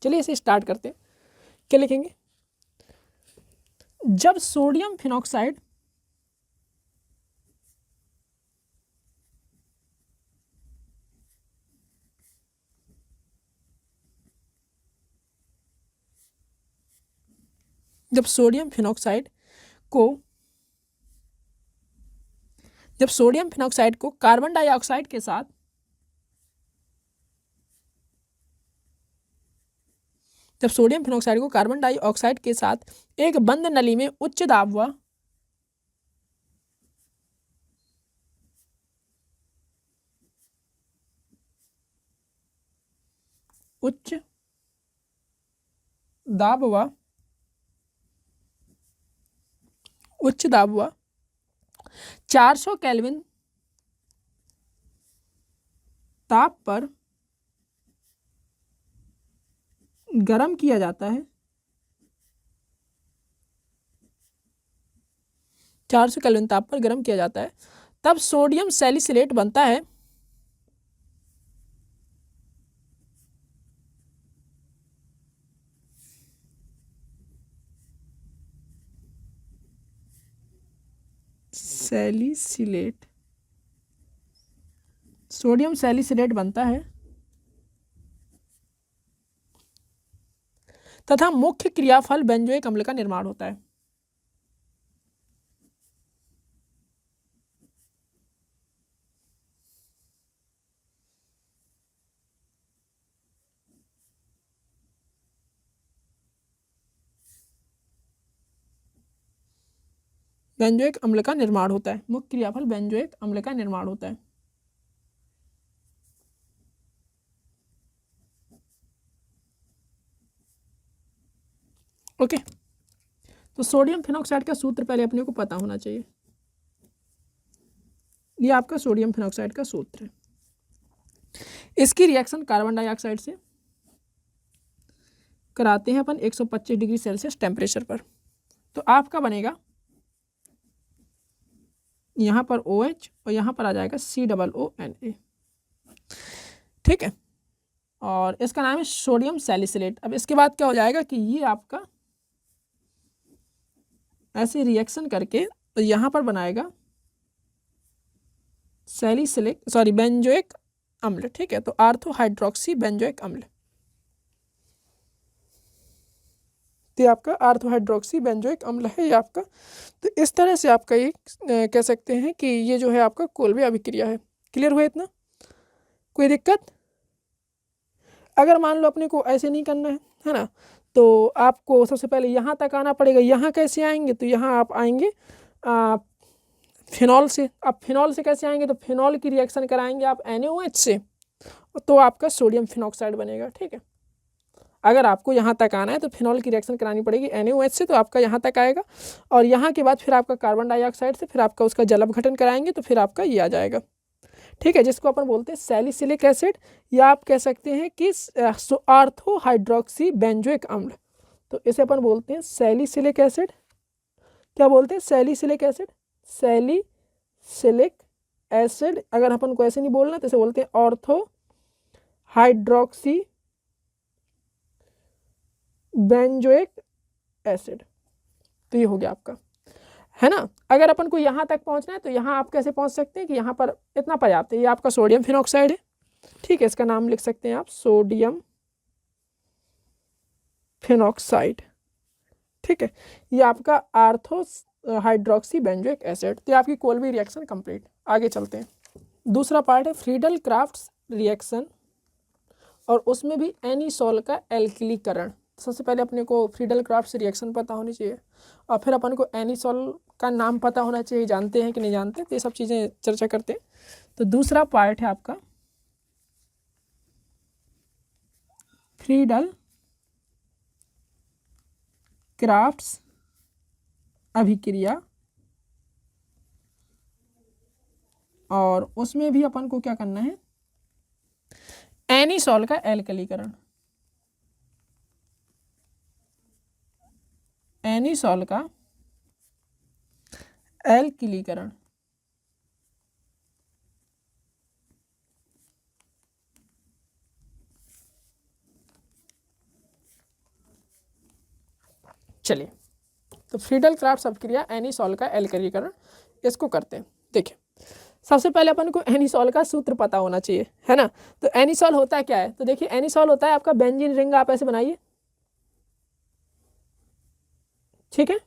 चलिए इसे स्टार्ट करते हैं। क्या लिखेंगे, जब सोडियम फिनॉक्साइड जब सोडियम फिनॉक्साइड को कार्बन डाइऑक्साइड के साथ एक बंद नली में उच्च दाब व 400 केल्विन ताप पर गर्म किया जाता है, 400 केल्विन ताप पर गर्म किया जाता है, तब सोडियम सैलिसिलेट बनता है। सोडियम सैलिसिलेट बनता है तथा मुख्य क्रियाफल बेंजोइक अम्ल का निर्माण होता है। बेंजोइक अम्ल का निर्माण होता है, मुख्य क्रियाफल बेंजोइक अम्ल का निर्माण होता है। ओके, तो सोडियम फिनॉक्साइड का सूत्र पहले अपने को पता होना चाहिए। ये आपका सोडियम फिनॉक्साइड का सूत्र है। इसकी रिएक्शन कार्बन डाइऑक्साइड से कराते हैं अपन 125 डिग्री सेल्सियस टेम्परेचर पर। तो आपका बनेगा यहाँ पर OH और यहाँ पर आ जाएगा COONA। ठीक है, और इसका नाम है सोडियम सैलिसिलेट। अब इसके बाद क्या हो जाएगा कि ये आपका ऐसे रिएक्शन करके तो यहाँ पर बनाएगा बेंजोइक अम्ल। ठीक है, तो आर्थो हाइड्रोक्सी बेंजोइक अम्ल, तो आपका आर्थो हाइड्रोक्सी बेंजोइक अम्ल है ये आपका। तो इस तरह से आपका ये कह सकते हैं कि ये जो है आपका कोल्बे अभिक्रिया है। क्लियर हुआ इतना? कोई दिक्कत? अगर मान लो अपने को ऐसे नहीं करना है ना, तो आपको सबसे पहले यहाँ तक आना पड़ेगा। यहाँ कैसे आएंगे, तो यहाँ आप आएंगे फिनॉल से। अब फिनॉल से कैसे आएंगे, तो फिनॉल की रिएक्शन कराएंगे आप NaOH से, तो आपका सोडियम फिनॉक्साइड बनेगा। ठीक है, अगर आपको यहाँ तक आना है तो फिनॉल की रिएक्शन करानी पड़ेगी NaOH से, तो आपका यहाँ तक आएगा। और यहाँ के बाद फिर आपका कार्बन डाइऑक्साइड से फिर आपका उसका जल अपघटन कराएंगे, तो फिर आपका ये आ जाएगा। ठीक है, जिसको अपन बोलते हैं सैलिसिलिक एसिड, या आप कह सकते हैं कि आर्थो हाइड्रोक्सी बेंजोइक अम्ल। तो इसे अपन बोलते हैं सैलिसिलिक एसिड। क्या बोलते हैं? Salicylic acid. सैलिसिलिक एसिड, अगर अपन को ऐसे नहीं बोलना तो इसे बोलते हैं ऑर्थो हाइड्रोक्सी बेंजोइक एसिड। तो ये हो गया आपका। है ना। अगर अपन को यहाँ तक पहुँचना है तो यहाँ आप कैसे पहुँच सकते हैं कि यहाँ पर इतना पर्याप्त है, ये आपका सोडियम फिनॉक्साइड है, ठीक है, इसका नाम लिख सकते हैं आप सोडियम फिनॉक्साइड, ठीक है। ये आपका आर्थो हाइड्रोक्सी बेंजोइक एसिड, तो ये आपकी कोल्बी रिएक्शन कंप्लीट। आगे चलते हैं, दूसरा पार्ट है फ्रीडल क्राफ्ट्स रिएक्शन, और उसमें भी एनीसॉल का एल्किलीकरण। सबसे पहले अपने को फ्रीडल क्राफ्ट्स रिएक्शन पता होनी चाहिए, और फिर अपन को एनीसॉल का नाम पता होना चाहिए, जानते हैं कि नहीं जानते, तो ये सब चीज़ें चर्चा करते हैं। तो दूसरा पार्ट है आपका फ्रीडल क्राफ्ट्स अभिक्रिया, और उसमें भी अपन को क्या करना है, एनीसॉल का एल्कलीकरण, एनीसॉल का एल्किलीकरण। चलिए, तो फ्रीडल क्राफ्ट्स अभिक्रिया एनीसॉल का एल्कलीकरण, इसको करते हैं। देखिए, सबसे पहले अपन को एनीसॉल का सूत्र पता होना चाहिए, है ना। तो एनीसॉल होता है क्या है, तो देखिए एनीसॉल होता है आपका बेंजीन रिंग, आप ऐसे बनाइए, ठीक है,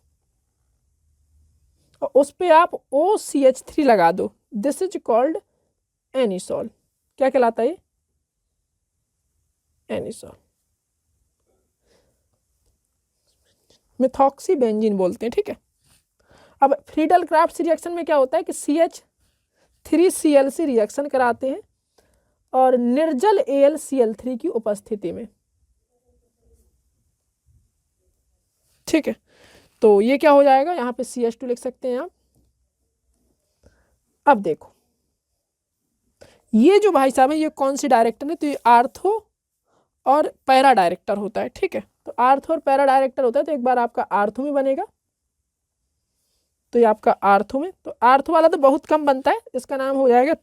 और उस पे आप OCH3 लगा दो, दिस इज कॉल्ड एनीसॉल। क्या कहलाता है, एनीसॉल, मिथॉक्सी बेंजीन बोलते हैं, ठीक है। अब फ्रीडल क्राफ्ट्स रिएक्शन में क्या होता है कि CH3Cl से रिएक्शन कराते हैं, और निर्जल AlCl3 की उपस्थिति में, ठीक है। तो ये क्या हो जाएगा, यहाँ पे CH2 लिख सकते हैं आप। अब देखो, ये जो भाई साहब है, ये कौन सी डायरेक्टर है, तो ये आर्थो और पैरा डायरेक्टर होता है, ठीक है। तो आर्थो और पैरा डायरेक्टर होता है, तो एक बार आपका आर्थो में बनेगा, तो ये आपका आर्थो में, तो आर्थो वाला तो बहुत कम बनता है, इसका नाम हो जाएगा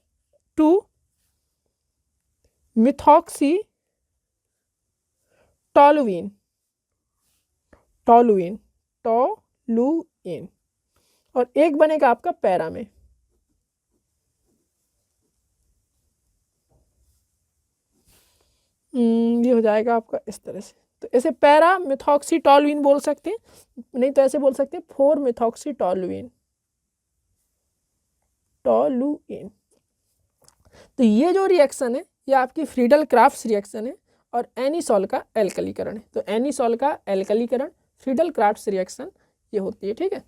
2 मिथॉक्सी टॉलुइन, टॉलुइन, टॉलुइन, और एक बनेगा आपका पैरा में, ये हो जाएगा आपका इस तरह से। तो ऐसे पैरा मिथॉक्सी टॉलुइन बोल सकते हैं, नहीं तो ऐसे बोल सकते हैं 4 मिथॉक्सी टॉलुइन, टॉलुइन। तो ये जो रिएक्शन है, ये आपकी फ्रीडल क्राफ्ट्स रिएक्शन है, और एनीसॉल का एल्कलीकरण है। तो एनीसॉल का एल्कलीकरण, फ्रीडल क्राफ्ट्स रिएक्शन ये होती है, ठीक है।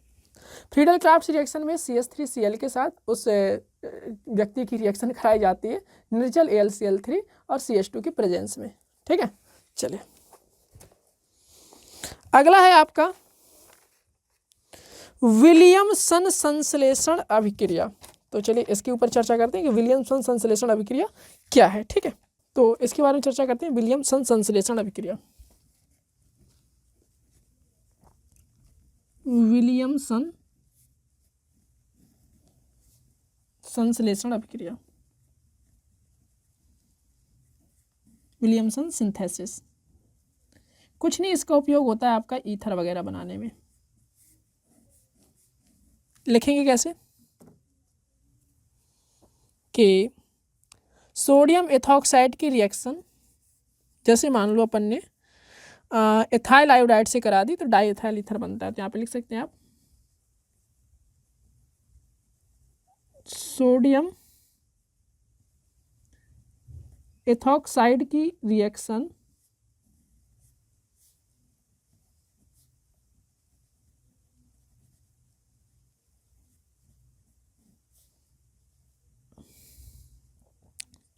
फ्रीडल क्राफ्ट्स रिएक्शन में CH3Cl के साथ उस व्यक्ति की रिएक्शन कराई जाती है निर्जल AlCl3 और CH2 की प्रेजेंस में, ठीक है। चलिए, अगला है आपका विलियमसन संश्लेषण अभिक्रिया। तो चलिए इसके ऊपर चर्चा करते हैं कि विलियमसन संश्लेषण अभिक्रिया क्या है, ठीक है। तो इसके बारे में चर्चा करते हैं, विलियमसन संश्लेषण अभिक्रिया। विलियमसन संश्लेषण अभिक्रिया, विलियमसन सिंथेसिस, कुछ नहीं, इसका उपयोग होता है आपका ईथर वगैरह बनाने में। लिखेंगे कैसे कि सोडियम एथॉक्साइड की रिएक्शन, जैसे मान लो अपन ने एथाइल आयोडाइड से करा दी, तो डाई एथाइल ईथर बनता है। तो यहाँ पे लिख सकते हैं आप सोडियम एथॉक्साइड की रिएक्शन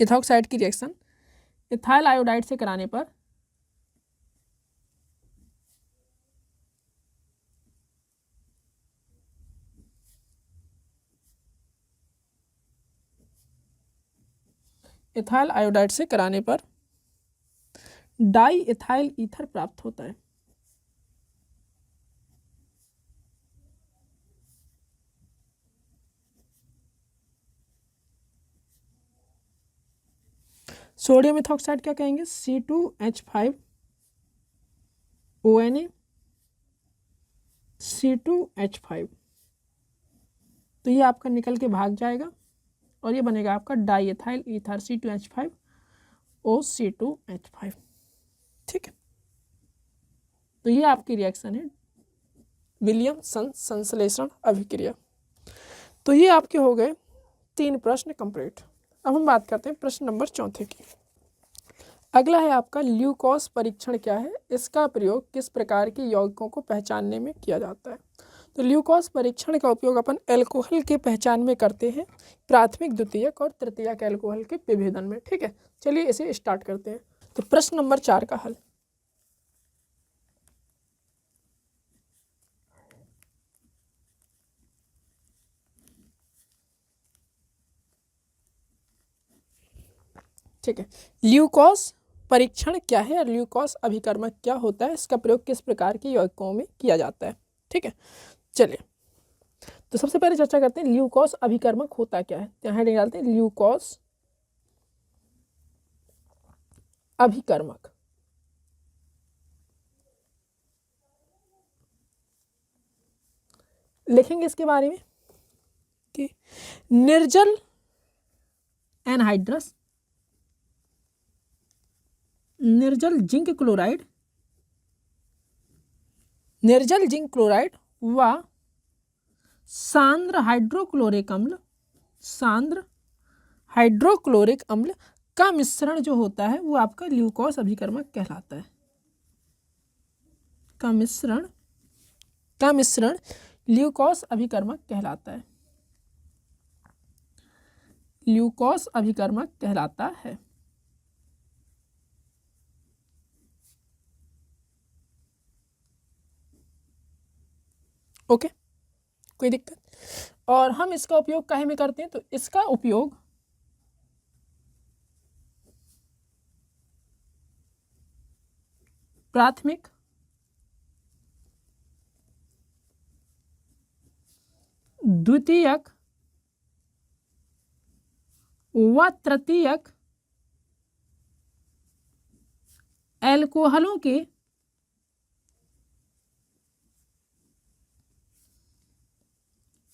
एथॉक्साइड की रिएक्शन एथाइल आयोडाइड से कराने पर एथाइल आयोडाइड से कराने पर डाई एथाइल ईथर प्राप्त होता है। सोडियम एथॉक्साइड क्या कहेंगे, C2H5ONa, C2H5, तो ये आपका निकल के भाग जाएगा और ये बनेगा आपका डाई एथाइल ईथर C2H5OC2H5। ठीक है, तो ये आपकी रिएक्शन है विलियमसन संश्लेषण अभिक्रिया। तो ये आपके हो गए 3 प्रश्न कंप्लीट। अब हम बात करते हैं प्रश्न नंबर 4 की। अगला है आपका ल्यूकोस परीक्षण क्या है, इसका प्रयोग किस प्रकार के यौगिकों को पहचानने में किया जाता है। तो ल्यूकोस परीक्षण का उपयोग अपन एल्कोहल के पहचान में करते हैं, प्राथमिक द्वितीयक और तृतीयक एल्कोहल के विभेदन में। ठीक है, चलिए इसे स्टार्ट करते हैं। तो प्रश्न नंबर 4 का हल। ठीक है, ल्यूकोस परीक्षण क्या है और ल्यूकोस अभिकर्मक क्या होता है, इसका प्रयोग किस प्रकार के यौगिकों में किया जाता है। ठीक है, चलिए तो सबसे पहले चर्चा करते हैं ल्यूकोस अभिकर्मक होता क्या है। तो यहाँ डालते हैं ल्यूकोस अभिकर्मक। लिखेंगे इसके बारे में कि निर्जल एनहाइड्रस, निर्जल जिंक क्लोराइड, निर्जल जिंक क्लोराइड व सांद्र हाइड्रोक्लोरिक अम्ल, सांद्र हाइड्रोक्लोरिक अम्ल का मिश्रण जो होता है वो आपका ल्यूकोस अभिकर्मक कहलाता है। का मिश्रण ल्यूकोस अभिकर्मक कहलाता है, ल्यूकोस अभिकर्मक कहलाता है। ओके, कोई दिक्कत। और हम इसका उपयोग काहे में करते हैं, तो इसका उपयोग प्राथमिक द्वितीयक व तृतीयक एल्कोहलों के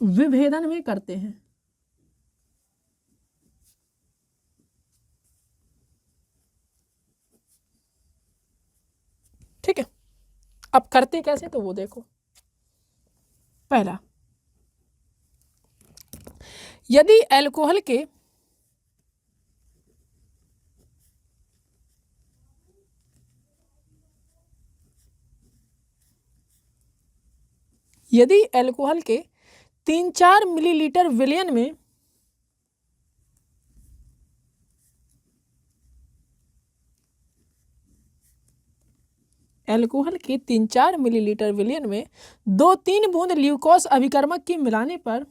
विभेदन में करते हैं। ठीक है, अब करते कैसे तो वो देखो। पहला, यदि अल्कोहल के यदि अल्कोहल के 3-4 मिलीलीटर विलयन में अल्कोहल के 3-4 मिलीलीटर विलयन में 2-3 बूंद ल्यूकोस अभिकर्मक की मिलाने पर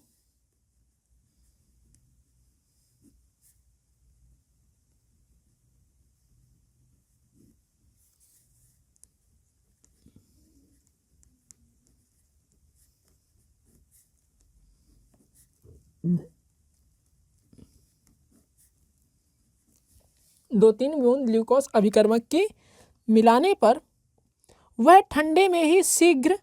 दो तीन बूंद ग्लूकोज अभिकर्मक के मिलाने पर वह ठंडे में ही शीघ्र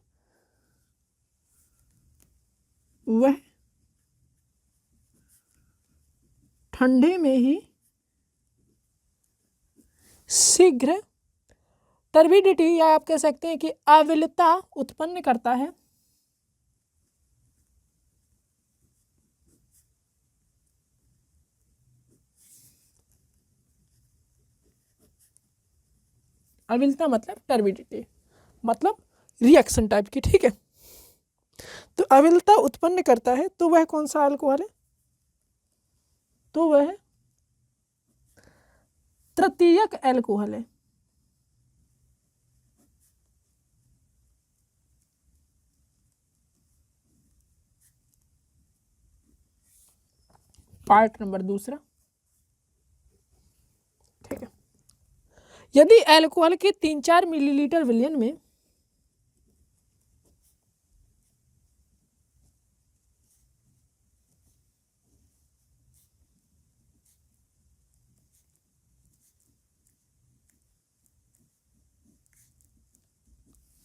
टर्बिडिटी या आप कह सकते हैं कि अविलता उत्पन्न करता है। अविलता मतलब टर्बिडिटी मतलब रिएक्शन टाइप की। ठीक है, तो अविलता उत्पन्न करता है तो वह कौन सा अल्कोहल है, तो वह तृतीयक अल्कोहल है। पार्ट नंबर दूसरा। ठीक है, यदि अल्कोहल के 3-4 मिलीलीटर विलयन में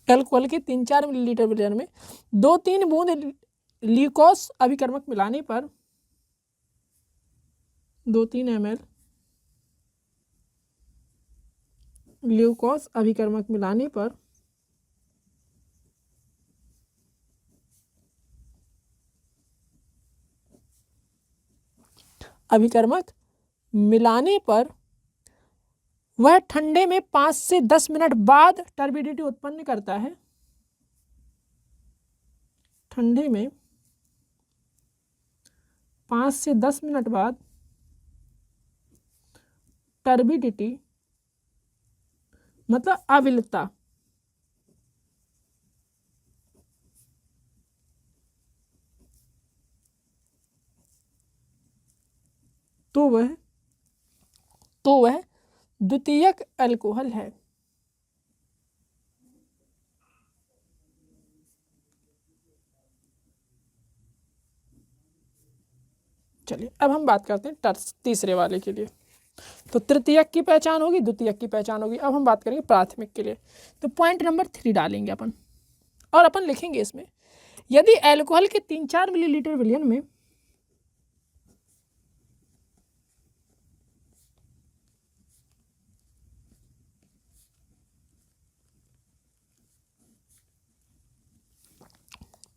अल्कोहल के 3-4 मिलीलीटर विलयन में 2-3 बूंद ल्यूकोस अभिकर्मक मिलाने पर 2-3 ml ल्यूकोस अभिकर्मक मिलाने पर वह ठंडे में 5 से 10 मिनट बाद टर्बिडिटी उत्पन्न करता है। ठंडे में 5 से 10 मिनट बाद टर्बिडिटी मतलब अविलता तो वह द्वितीयक अल्कोहल है। चलिए अब हम बात करते हैं तीसरे वाले के लिए। तो तृतीयक की पहचान होगी, द्वितीयक की पहचान होगी। अब हम बात करेंगे प्राथमिक के लिए। तो पॉइंट नंबर 3 डालेंगे अपन और अपन लिखेंगे इसमें, यदि अल्कोहल के 3-4 मिलीलीटर विलयन में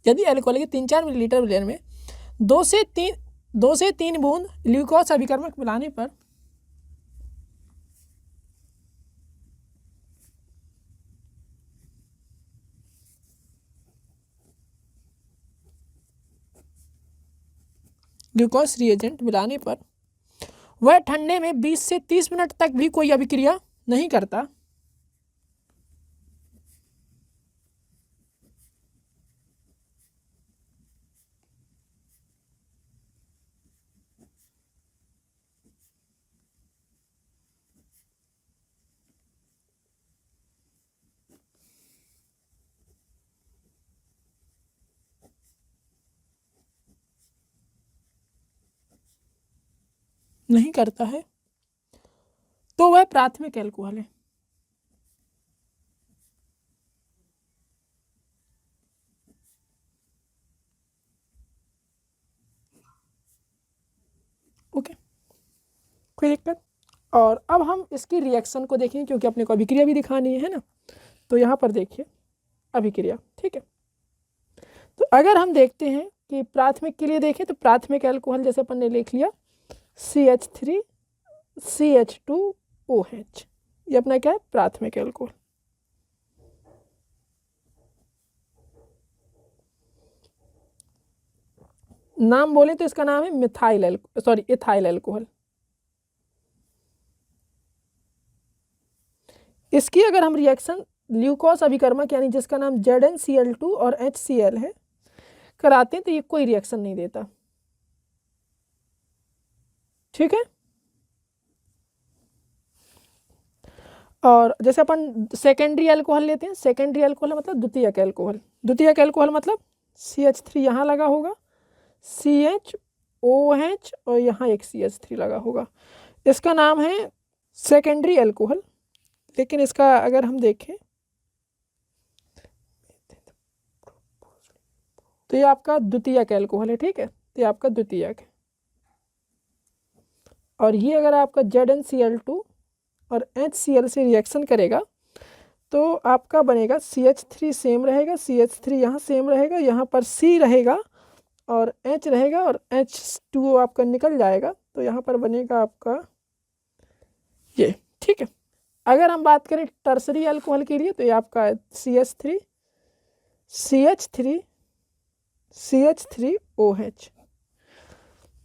यदि अल्कोहल के 3-4 मिलीलीटर विलयन में 2 से 3 बूंद ल्यूकोस अभिकर्मक मिलाने पर ग्लूकोज रिएजेंट मिलाने पर वह ठंडे में 20 से 30 मिनट तक भी कोई अभिक्रिया नहीं करता। नहीं करता है तो वह प्राथमिक अल्कोहल है। ओके, कोई दिक्कत? और अब हम इसकी रिएक्शन को देखें, क्योंकि अपने को अभिक्रिया भी दिखानी है ना। तो यहाँ पर देखिए अभिक्रिया, ठीक है। तो अगर हम देखते हैं कि प्राथमिक के लिए देखें तो प्राथमिक अल्कोहल जैसे अपन ने लिख लिया CH3 CH2OH, ये अपना क्या है, प्राथमिक अल्कोहल। नाम बोले तो इसका नाम है इथाइल अल्कोहल। इसकी अगर हम रिएक्शन ल्यूकोस अभिकर्मक यानी जिसका नाम ZnCl2 और HCl है कराते हैं तो ये कोई रिएक्शन नहीं देता, ठीक है। और जैसे अपन सेकेंडरी अल्कोहल लेते हैं, सेकेंडरी अल्कोहल मतलब द्वितीयक अल्कोहल। द्वितीयक अल्कोहल मतलब CH3 यहाँ लगा होगा, CHOH और यहाँ एक CH3 लगा होगा, इसका नाम है सेकेंडरी अल्कोहल। लेकिन इसका अगर हम देखें तो ये आपका द्वितीयक अल्कोहल है, ठीक है। तो ये आपका द्वितीयक है। और ये अगर आपका ZnCl2 और HCl से रिएक्शन करेगा तो आपका बनेगा CH3 सेम रहेगा, CH3 यहाँ सेम रहेगा, यहाँ पर C रहेगा और H रहेगा और H2O आपका निकल जाएगा, तो यहाँ पर बनेगा आपका ये, ठीक है। अगर हम बात करें टर्सरी अल्कोहल के लिए तो ये आपका CH3 CH3 CH3OH,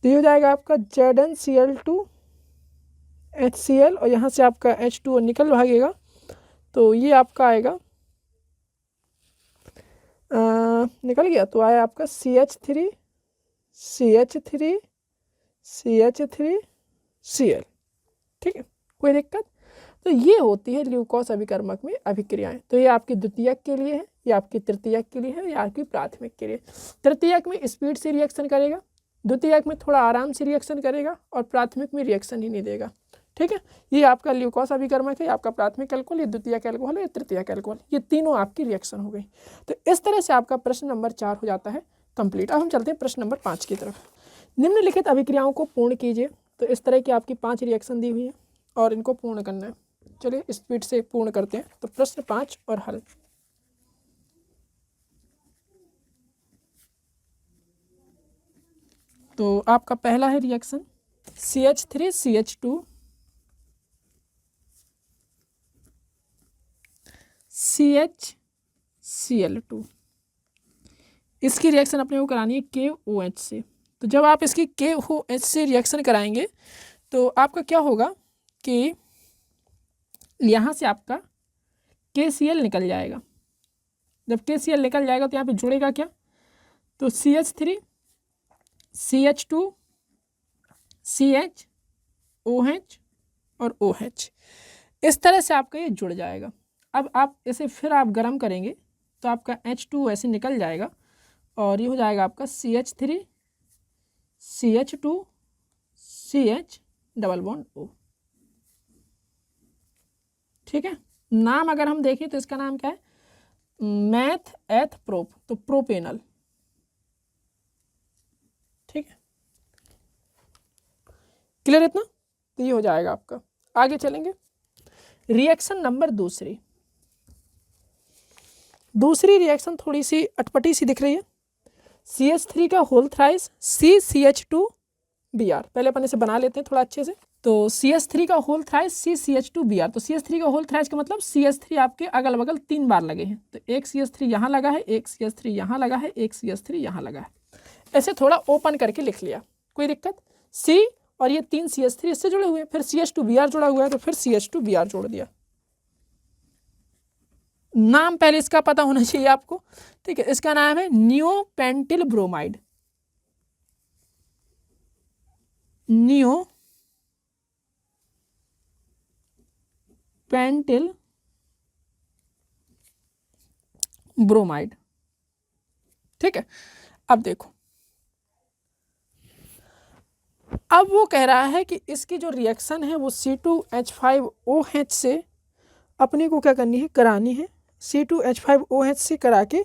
तो ये हो जाएगा आपका ZnCl2 HCl और यहाँ से आपका H2O निकल भागेगा, तो ये आपका आएगा निकल गया, तो आया आपका CH3 CH3 CH3 Cl, ठीक है, कोई दिक्कत? तो ये होती है ल्यूकोस अभिकर्मक में अभिक्रियाएं। तो ये आपकी द्वितीयक के लिए है, ये आपकी तृतीयक के लिए है, ये आपकी प्राथमिक के लिए। तृतीयक में स्पीड से रिएक्शन करेगा, द्वितीयक में थोड़ा आराम से रिएक्शन करेगा और प्राथमिक में रिएक्शन ही नहीं देगा, ठीक है। ये आपका ल्यूकोस अभिकर्मक है, आपका प्राथमिक अल्कोहल, ये द्वितीयक अल्कोहल है, तृतीयक अल्कोहल, ये तीनों आपकी रिएक्शन हो गई। तो इस तरह से आपका प्रश्न नंबर 4 हो जाता है कंप्लीट। अब हम चलते हैं प्रश्न नंबर 5 की तरफ। निम्नलिखित अभिक्रियाओं को पूर्ण कीजिए। तो इस तरह की आपकी 5 रिएक्शन दी हुई है और इनको पूर्ण करना है। चलिए स्पीड से पूर्ण करते हैं। तो प्रश्न 5 और हल। तो आपका पहला है रिएक्शन CH3CH2 CHCl2। इसकी रिएक्शन अपने को करानी है KOH से। तो जब आप इसकी KOH से रिएक्शन कराएंगे तो आपका क्या होगा कि यहाँ से आपका KCl निकल जाएगा। जब KCl निकल जाएगा तो यहाँ पे जुड़ेगा क्या, तो CH3 CH2 CH OH और OH, इस तरह से आपका ये जुड़ जाएगा। अब आप इसे फिर आप गर्म करेंगे तो आपका H2 ऐसे निकल जाएगा और ये हो जाएगा आपका CH3 CH2 CH double bond O। ठीक है। नाम अगर हम देखें तो इसका नाम क्या है, मैथ एथ प्रोप, तो प्रोपेनल। ठीक है, क्लियर इतना। तो ये हो जाएगा आपका। आगे चलेंगे रिएक्शन नंबर दूसरी रिएक्शन थोड़ी सी अटपटी सी दिख रही है। CH3 का होल थ्राइस CCH2Br। पहले अपन इसे बना लेते हैं थोड़ा अच्छे से। तो CH3 का होल थ्राइस CCH2Br। तो CH3 का होल थ्राइस का मतलब CH3 आपके अगल बगल 3 बार लगे हैं। तो एक CH3 यहाँ लगा है, एक CH3 यहाँ लगा है, एक CH3 यहाँ लगा है। ऐसे थोड़ा ओपन करके लिख लिया, कोई दिक्कत। C और ये 3 CH3 इससे जुड़े हुए हैं, फिर CH2Br जुड़ा हुआ है तो फिर CH2Br जोड़ दिया। नाम पहले इसका पता होना चाहिए आपको। ठीक है, इसका नाम है नियोपेंटिल ब्रोमाइड। नियोपेंटिल ब्रोमाइड। ठीक है, अब देखो, अब वो कह रहा है कि इसकी जो रिएक्शन है वो C2H5OH से अपने को क्या करनी है, करानी है। C2H5OH से करा के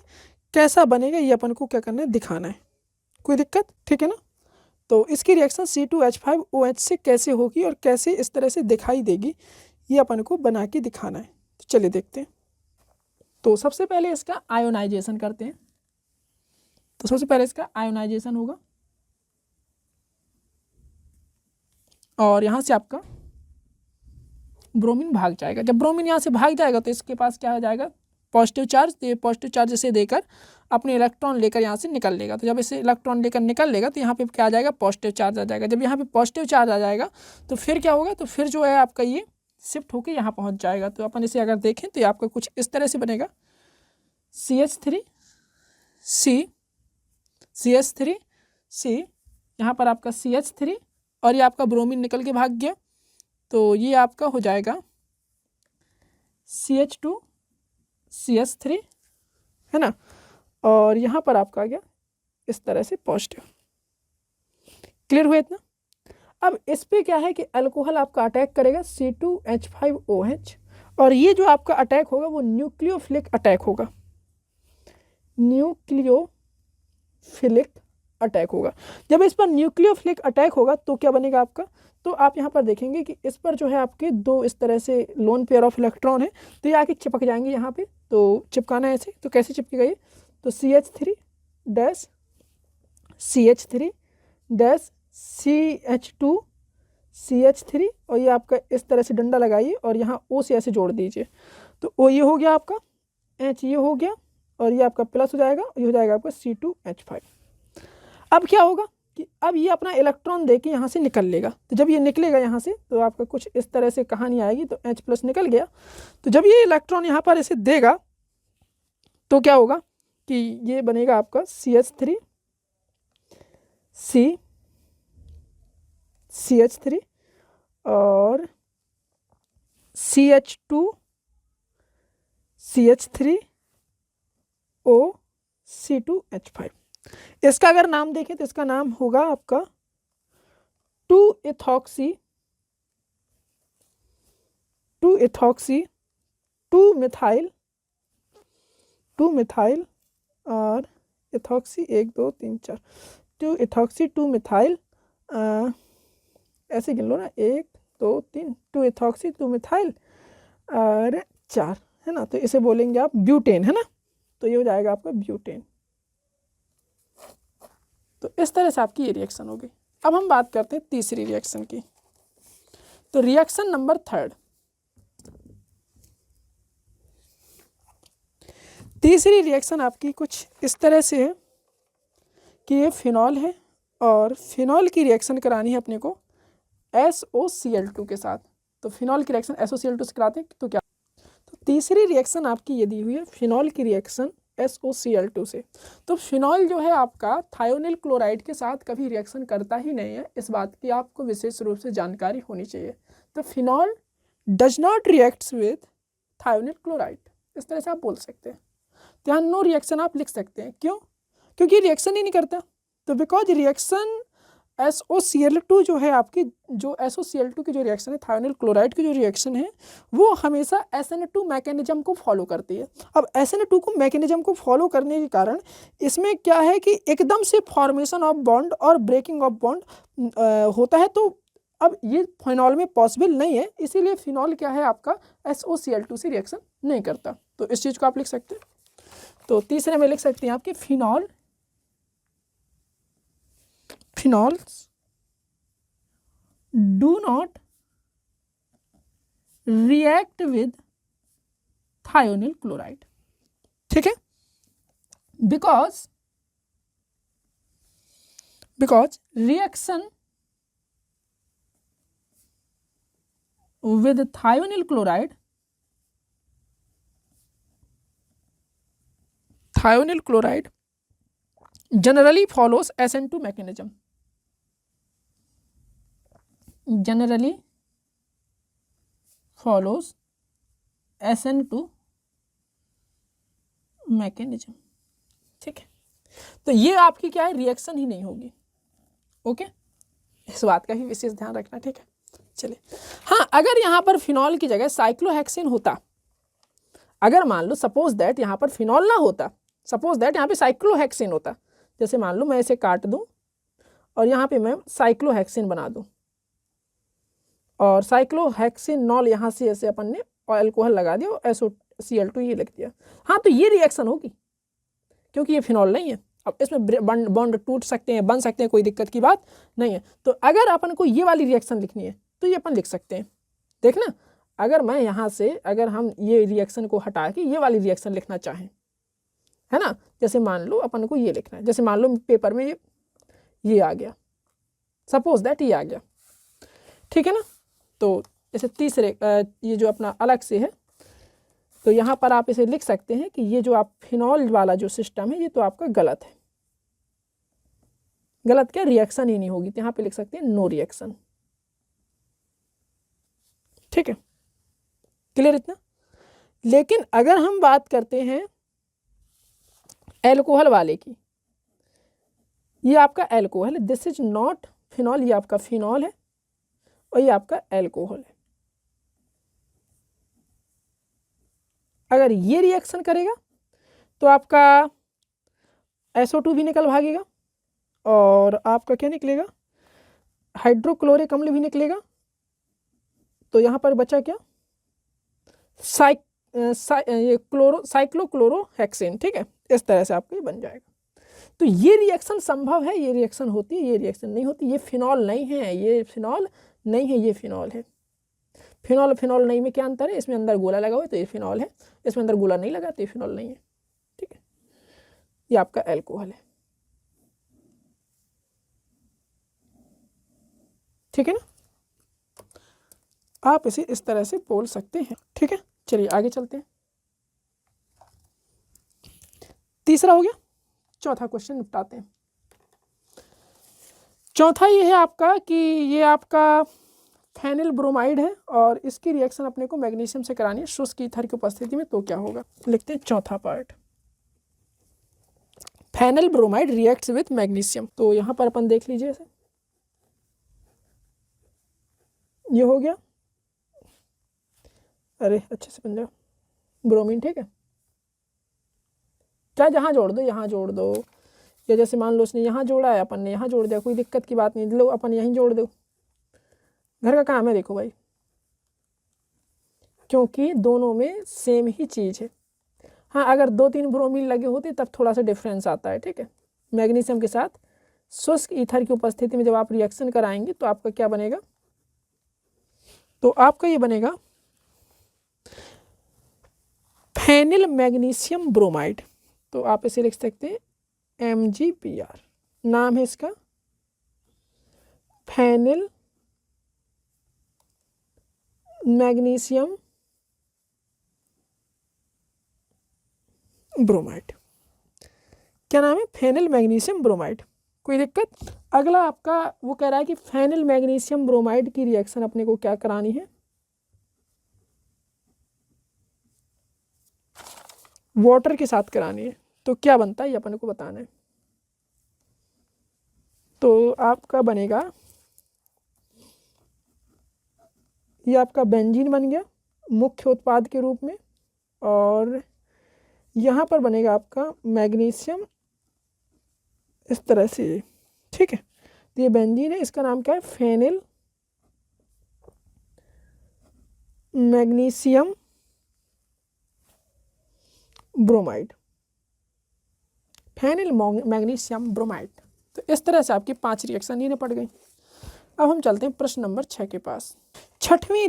कैसा बनेगा ये अपन को क्या करना है, दिखाना है। कोई दिक्कत, ठीक है ना। तो इसकी रिएक्शन C2H5OH से कैसे होगी और कैसे इस तरह से दिखाई देगी ये अपन को बना के दिखाना है। तो चलिए देखते हैं। तो सबसे पहले इसका आयोनाइजेशन करते हैं। तो सबसे पहले इसका आयोनाइजेशन होगा और यहाँ से आपका ब्रोमीन भाग जाएगा। जब ब्रोमीन यहाँ से भाग जाएगा तो इसके पास क्या हो जाएगा, पॉजिटिव चार्ज। तो ये पॉजिटिव चार्ज इसे देकर अपने इलेक्ट्रॉन लेकर यहाँ से निकल लेगा। तो जब इसे इलेक्ट्रॉन लेकर निकल लेगा तो यहाँ पे क्या आ जाएगा, पॉजिटिव चार्ज आ जाएगा। जब यहाँ पे पॉजिटिव चार्ज आ जाएगा तो फिर क्या होगा, तो फिर जो है आपका ये शिफ्ट होकर यहाँ पहुँच जाएगा। तो अपन इसे अगर देखें तो ये आपका कुछ इस तरह से बनेगा, CH3C यहाँ पर आपका CH3 और ये आपका ब्रोमीन निकल के भाग गया। तो ये आपका हो जाएगा CH2CH3, है ना। और यहाँ पर आपका आ गया इस तरह से पॉजिटिव। क्लियर हुआ इतना। अब इस पे क्या है कि अल्कोहल आपका अटैक करेगा C2H5OH और ये जो आपका अटैक होगा वो न्यूक्लियोफिलिक अटैक होगा। न्यूक्लियोफिलिक अटैक होगा। जब इस पर न्यूक्लियोफिलिक अटैक होगा तो क्या बनेगा आपका, तो आप यहाँ पर देखेंगे कि इस पर जो है आपके दो इस तरह से लोन पेयर ऑफ इलेक्ट्रॉन है तो ये आके चिपक जाएंगे यहाँ पे। तो चिपकाना है ऐसे, तो कैसे चिपकेगा ये, तो CH3-CH2CH3 और ये आपका इस तरह से डंडा लगाइए और यहाँ O से ऐसे जोड़ दीजिए। तो O ये हो गया आपका, H ये हो गया और ये आपका प्लस हो जाएगा, ये हो जाएगा आपका C2H5। अब क्या होगा कि अब ये अपना इलेक्ट्रॉन देके यहाँ से निकल लेगा। तो जब ये निकलेगा यहाँ से तो आपका कुछ इस तरह से कहानी आएगी। तो H+ निकल गया। तो जब ये इलेक्ट्रॉन यहाँ पर ऐसे देगा तो क्या होगा कि ये बनेगा आपका CH3 और CH2CH3O C2H5। इसका अगर नाम देखें तो इसका नाम होगा आपका 2-इथॉक्सी 2-मिथाइल और इथॉक्सी 1 2 3 4, 2 इथॉक्सी 2 मिथाइल, ऐसे गिन लो ना, 1 2 3, 2 इथॉक्सी 2 मिथाइल और 4, है ना। तो इसे बोलेंगे आप ब्यूटेन, है ना। तो ये हो जाएगा आपका ब्यूटेन। तो इस तरह से आपकी ये रिएक्शन होगी। अब हम बात करते हैं तीसरी रिएक्शन की। तो रिएक्शन नंबर 3, तीसरी रिएक्शन आपकी कुछ इस तरह से है कि ये फिनॉल है और फिनॉल की रिएक्शन करानी है अपने को SOCl2 के साथ। तो फिनॉल की रिएक्शन SOCl2 से कराते हैं तो क्या, तो तीसरी रिएक्शन आपकी ये दी हुई है फिनॉल की रिएक्शन SOCl2 से। तो फिनॉल जो है आपका थायोनिल क्लोराइड के साथ कभी रिएक्शन करता ही नहीं है, इस बात की आपको विशेष रूप से जानकारी होनी चाहिए। तो phenol does not reacts with thionyl chloride, इस तरह से आप बोल सकते हैं। तो यहाँ नो रिएक्शन आप लिख सकते हैं, क्यों, क्योंकि रिएक्शन ही नहीं करता। तो बिकॉज रिएक्शन SOCl2 जो है आपकी, जो SOCl2 की जो रिएक्शन है थायोनिल क्लोराइड की जो रिएक्शन है वो हमेशा SN2 मैकेनिज्म को फॉलो करती है। अब SN2 को मैकेनिज्म को फॉलो करने के कारण इसमें क्या है कि एकदम से फॉर्मेशन ऑफ बॉन्ड और ब्रेकिंग ऑफ बॉन्ड होता है। तो अब ये फिनॉल में पॉसिबल नहीं है, इसीलिए फिनॉल क्या है आपका SOCl2 से रिएक्शन नहीं करता। तो इस चीज़ को आप लिख सकते हैं। तो तीसरे में लिख सकते हैं आपके phenols do not react with thionyl chloride, ठीक है, because reaction with thionyl chloride generally follows SN2 mechanism, generally follows SN2 mechanism, ठीक है। तो ये आपकी क्या है, रिएक्शन ही नहीं होगी। ओके, इस बात का ही विशेष ध्यान रखना, ठीक है। चलिए, हाँ, अगर यहाँ पर फिनॉल की जगह साइक्लोहेक्सिन होता, अगर मान लो सपोज दैट यहाँ पर फिनॉल ना होता, सपोज दैट यहाँ पे साइक्लोहेक्सिन होता, जैसे मान लो मैं इसे काट दूं और यहाँ पे मैं साइक्लोहेक्सिन बना दूं और साइक्लोहेक्सिनॉल यहाँ से ऐसे अपन ने अल्कोहल लगा दिया और SOCl2 ये लिख दिया, हाँ, तो ये रिएक्शन होगी क्योंकि ये फिनॉल नहीं है। अब इसमें बॉन्ड टूट सकते हैं, बन सकते हैं, कोई दिक्कत की बात नहीं है। तो अगर अपन को ये वाली रिएक्शन लिखनी है तो ये अपन लिख सकते हैं। देखना, अगर मैं यहाँ से, अगर हम ये रिएक्शन को हटा के ये वाली रिएक्शन लिखना चाहें, है ना, जैसे मान लो अपन को ये लिखना है, जैसे मान लो पेपर में ये आ गया, सपोज दैट ये आ गया, ठीक है ना। तो जैसे तीसरे ये जो अपना अलग से है, तो यहाँ पर आप इसे लिख सकते हैं कि ये जो आप फिनॉल वाला जो सिस्टम है ये तो आपका गलत है। गलत क्या, रिएक्शन ही नहीं होगी, तो यहाँ पे लिख सकते हैं नो रिएक्शन, ठीक है, क्लियर इतना। लेकिन अगर हम बात करते हैं एल्कोहल वाले की, ये आपका एल्कोहल है, दिस इज नॉट फिनॉल, ये आपका फिनॉल है और ये आपका एल्कोहल है। अगर ये रिएक्शन करेगा तो आपका SO2 भी निकल भागेगा और आपका क्या निकलेगा, हाइड्रोक्लोरिक अम्ल भी निकलेगा। तो यहाँ पर बचा क्या, साइक्लोक्लोरोहेक्सेन, ठीक है, इस तरह से आपको ये बन जाएगा। तो ये रिएक्शन संभव है, ये रिएक्शन होती है, ये रिएक्शन नहीं होती। ये फिनॉल नहीं है, ये फिनॉल नहीं है, ये फिनॉल है। फिनॉल फिनॉल नहीं में क्या अंतर है, इसमें अंदर गोला लगा हुआ है तो ये फिनॉल है, इसमें अंदर गोला नहीं लगा तो ये फिनॉल नहीं है, ठीक है। ये आपका एल्कोहल है, ठीक है ना। आप इसे इस तरह से बोल सकते हैं, ठीक है। चलिए आगे चलते हैं। तीसरा हो गया, चौथा क्वेश्चन निपटाते हैं। चौथा ये है आपका कि ये आपका फेनिल ब्रोमाइड है और इसकी रिएक्शन अपने को मैग्नीशियम से करानी है शुष्क ईथर की उपस्थिति में, तो क्या होगा, लिखते हैं चौथा part, phenyl bromide reacts with magnesium. तो यहाँ पर अपन देख लीजिए इसे, ये हो गया, अरे अच्छे से बन जाओ, ब्रोमीन, ठीक है, चाहे जहाँ जोड़ दो, यहाँ जोड़ दो, या जैसे मान लो उसने यहाँ जोड़ा है, अपन ने यहाँ जोड़ दिया, कोई दिक्कत की बात नहीं, लो अपन यहीं जोड़ दो, घर का काम है देखो भाई, क्योंकि दोनों में सेम ही चीज़ है। हाँ, अगर 2-3 ब्रोमीन लगे होते तब थोड़ा सा डिफरेंस आता है, ठीक है। मैग्नीशियम के साथ शुष्क ईथर की उपस्थिति में जब आप रिएक्शन कराएंगे तो आपका क्या बनेगा, तो आपका ये बनेगा फेनिल मैग्नीशियम ब्रोमाइड। तो आप इसे लिख सकते हैं MgPr, नाम है इसका फेनिल मैग्नीशियम ब्रोमाइड। क्या नाम है, फेनिल मैग्नीशियम ब्रोमाइड। कोई दिक्कत। अगला आपका वो कह रहा है कि फेनिल मैग्नीशियम ब्रोमाइड की रिएक्शन अपने को क्या करानी है, वाटर के साथ करानी है। तो क्या बनता है ये अपने को बताना है। तो आपका बनेगा, ये आपका बेंजीन बन गया मुख्य उत्पाद के रूप में, और यहाँ पर बनेगा आपका मैग्नीशियम इस तरह से, ठीक है। तो ये बेंजीन है, इसका नाम क्या है, phenyl magnesium bromide, phenyl magnesium bromide. तो इस तरह से आपकी 5 रिएक्शन ही निपट गई। अब हम चलते हैं प्रश्न नंबर 6 के पास। छठवें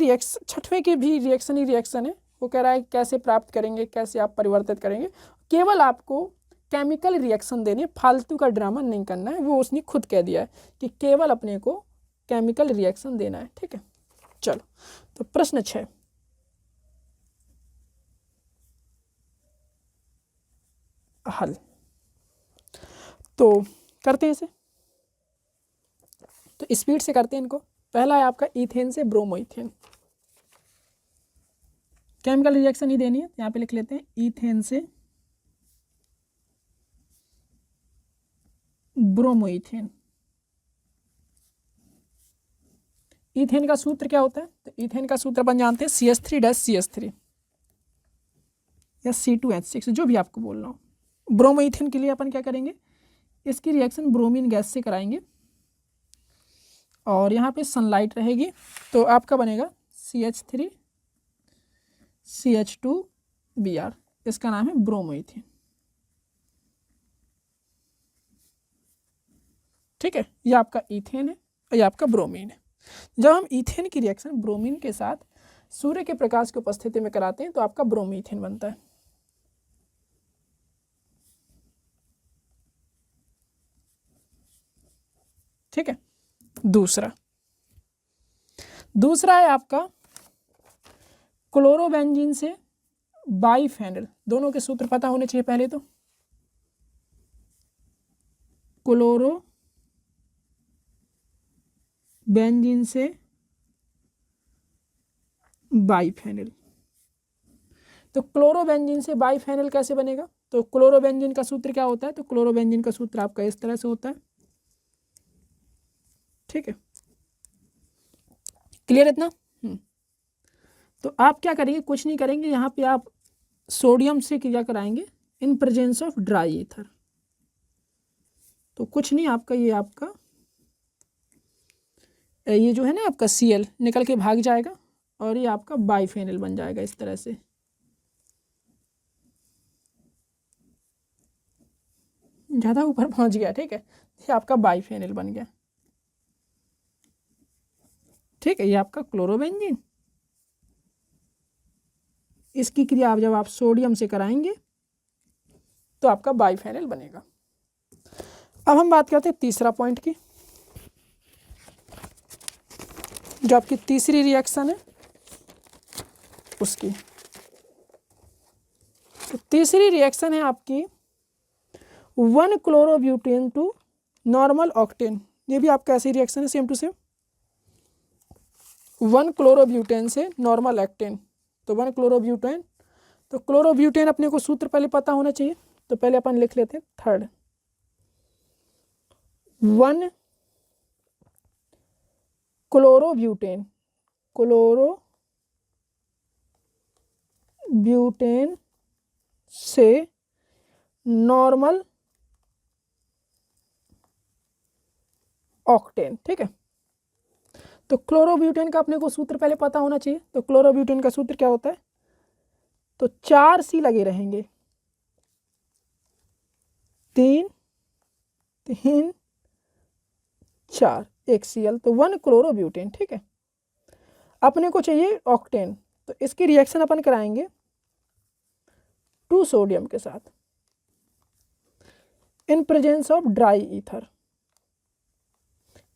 की भी रिएक्शन ही रिएक्शन है। वो कह रहा है कैसे प्राप्त करेंगे, कैसे आप परिवर्तित करेंगे। केवल आपको केमिकल रिएक्शन देने, फालतू का ड्रामा नहीं करना है, वो उसने खुद कह दिया है कि केवल अपने को केमिकल रिएक्शन देना है, ठीक है। चलो, तो प्रश्न 6, हल। तो करते हैं इसे, तो स्पीड से करते हैं इनको। पहला है आपका इथेन से ब्रोमोइथेन, केमिकल रिएक्शन ही देनी है, यहाँ पे लिख लेते हैं इथेन से ब्रोमोइथेन। इथेन का सूत्र क्या होता है, तो इथेन का सूत्र अपन जानते हैं CH3-CH3 या C2H6, जो भी आपको बोल रहा हूँ। ब्रोमोइथेन के लिए अपन क्या करेंगे, इसकी रिएक्शन ब्रोमीन गैस से कराएंगे, और यहाँ पे सनलाइट रहेगी, तो आपका बनेगा CH3CH2Br, इसका नाम है ब्रोमोइथेन, ठीक है। ये आपका इथेन है और ये आपका ब्रोमीन है। जब हम इथेन की रिएक्शन ब्रोमीन के साथ सूर्य के प्रकाश की उपस्थिति में कराते हैं तो आपका ब्रोमीथेन बनता है, ठीक है। दूसरा है आपका क्लोरोबेंजीन से बाइफेनिल। दोनों के सूत्र पता होने चाहिए पहले तो। क्लोरोबेंजीन से बाइफेनिल। तो क्लोरोबेंजीन से बाइफेनिल कैसे बनेगा, तो क्लोरोबेंजीन का सूत्र क्या होता है, तो क्लोरोबेंजीन का सूत्र आपका इस तरह से होता है, ठीक है। क्लियर इतना। तो आप क्या करेंगे, कुछ नहीं करेंगे, यहाँ पे आप सोडियम से क्रिया कराएंगे in presence of dry ether. तो कुछ नहीं, आपका ये जो है ना आपका Cl निकल के भाग जाएगा और ये आपका बाइफेनिल बन जाएगा इस तरह से। ज़्यादा ऊपर पहुंच गया, ठीक है। ये आपका बाइफेनिल बन गया, ठीक है। ये आपका क्लोरोबेंजीन, इसकी क्रिया जब आप सोडियम से कराएंगे तो आपका बाइफेनिल बनेगा। अब हम बात करते हैं तीसरा पॉइंट की, जो आपकी तीसरी रिएक्शन है उसकी। तो तीसरी रिएक्शन है आपकी 1 क्लोरोब्यूटेन टू नॉर्मल ऑक्टेन। ये भी आपका ऐसी रिएक्शन है, सेम टू सेम। 1 क्लोरोब्यूटेन से नॉर्मल एक्टेन, तो 1 क्लोरोब्यूटेन। तो क्लोरोब्यूटेन अपने को सूत्र पहले पता होना चाहिए, तो पहले अपन लिख लेते हैं थर्ड। 1 क्लोरोब्यूटेन से नॉर्मल ऑक्टेन। ठीक है, तो क्लोरोब्यूटेन का अपने को सूत्र पहले पता होना चाहिए। तो क्लोरोब्यूटेन का सूत्र क्या होता है, तो 4 C लगे रहेंगे, 3 3 4, 1 Cl, तो 1 क्लोरोब्यूटेन। ठीक है, अपने को चाहिए ऑक्टेन, तो इसकी रिएक्शन अपन कराएंगे 2 सोडियम के साथ in presence of dry ether.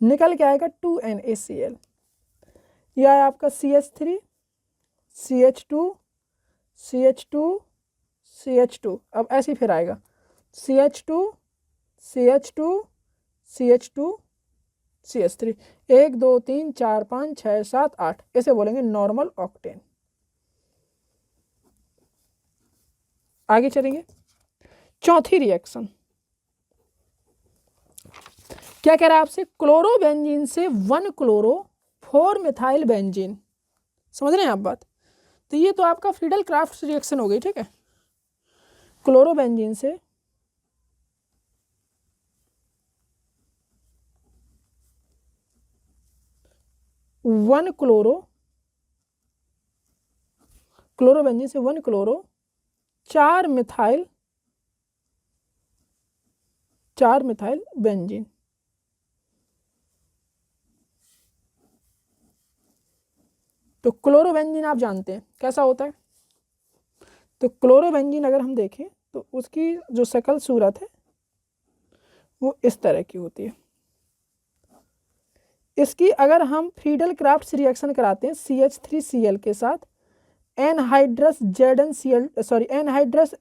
निकल के आएगा 2NaCl, यह है आपका CH3 CH2 CH2 CH2। अब ऐसे फिर आएगा CH2 CH2 CH2 CH3, 1 2 3 4 5 6 7 8, ऐसे बोलेंगे नॉर्मल ऑक्टेन। आगे चलेंगे, चौथी रिएक्शन क्या कह रहा है आपसे, क्लोरोबेंजीन से 1 क्लोरो 4 मिथाइल बेंजीन। समझ रहे हैं आप बात, तो ये तो आपका फ्रीडल क्राफ्ट रिएक्शन हो गई। ठीक है, क्लोरोबेंजीन से 1 क्लोरोबेंजीन से 1 क्लोरो 4 मिथाइल बेंजीन। तो क्लोरोबेंजीन आप जानते हैं कैसा होता है, तो क्लोरोबेंजीन अगर हम देखें तो उसकी जो शक्ल सूरत है वो इस तरह की होती है। इसकी अगर हम फ्रीडल क्राफ्ट रिएक्शन कराते हैं CH3Cl के साथ एनहाइड्रस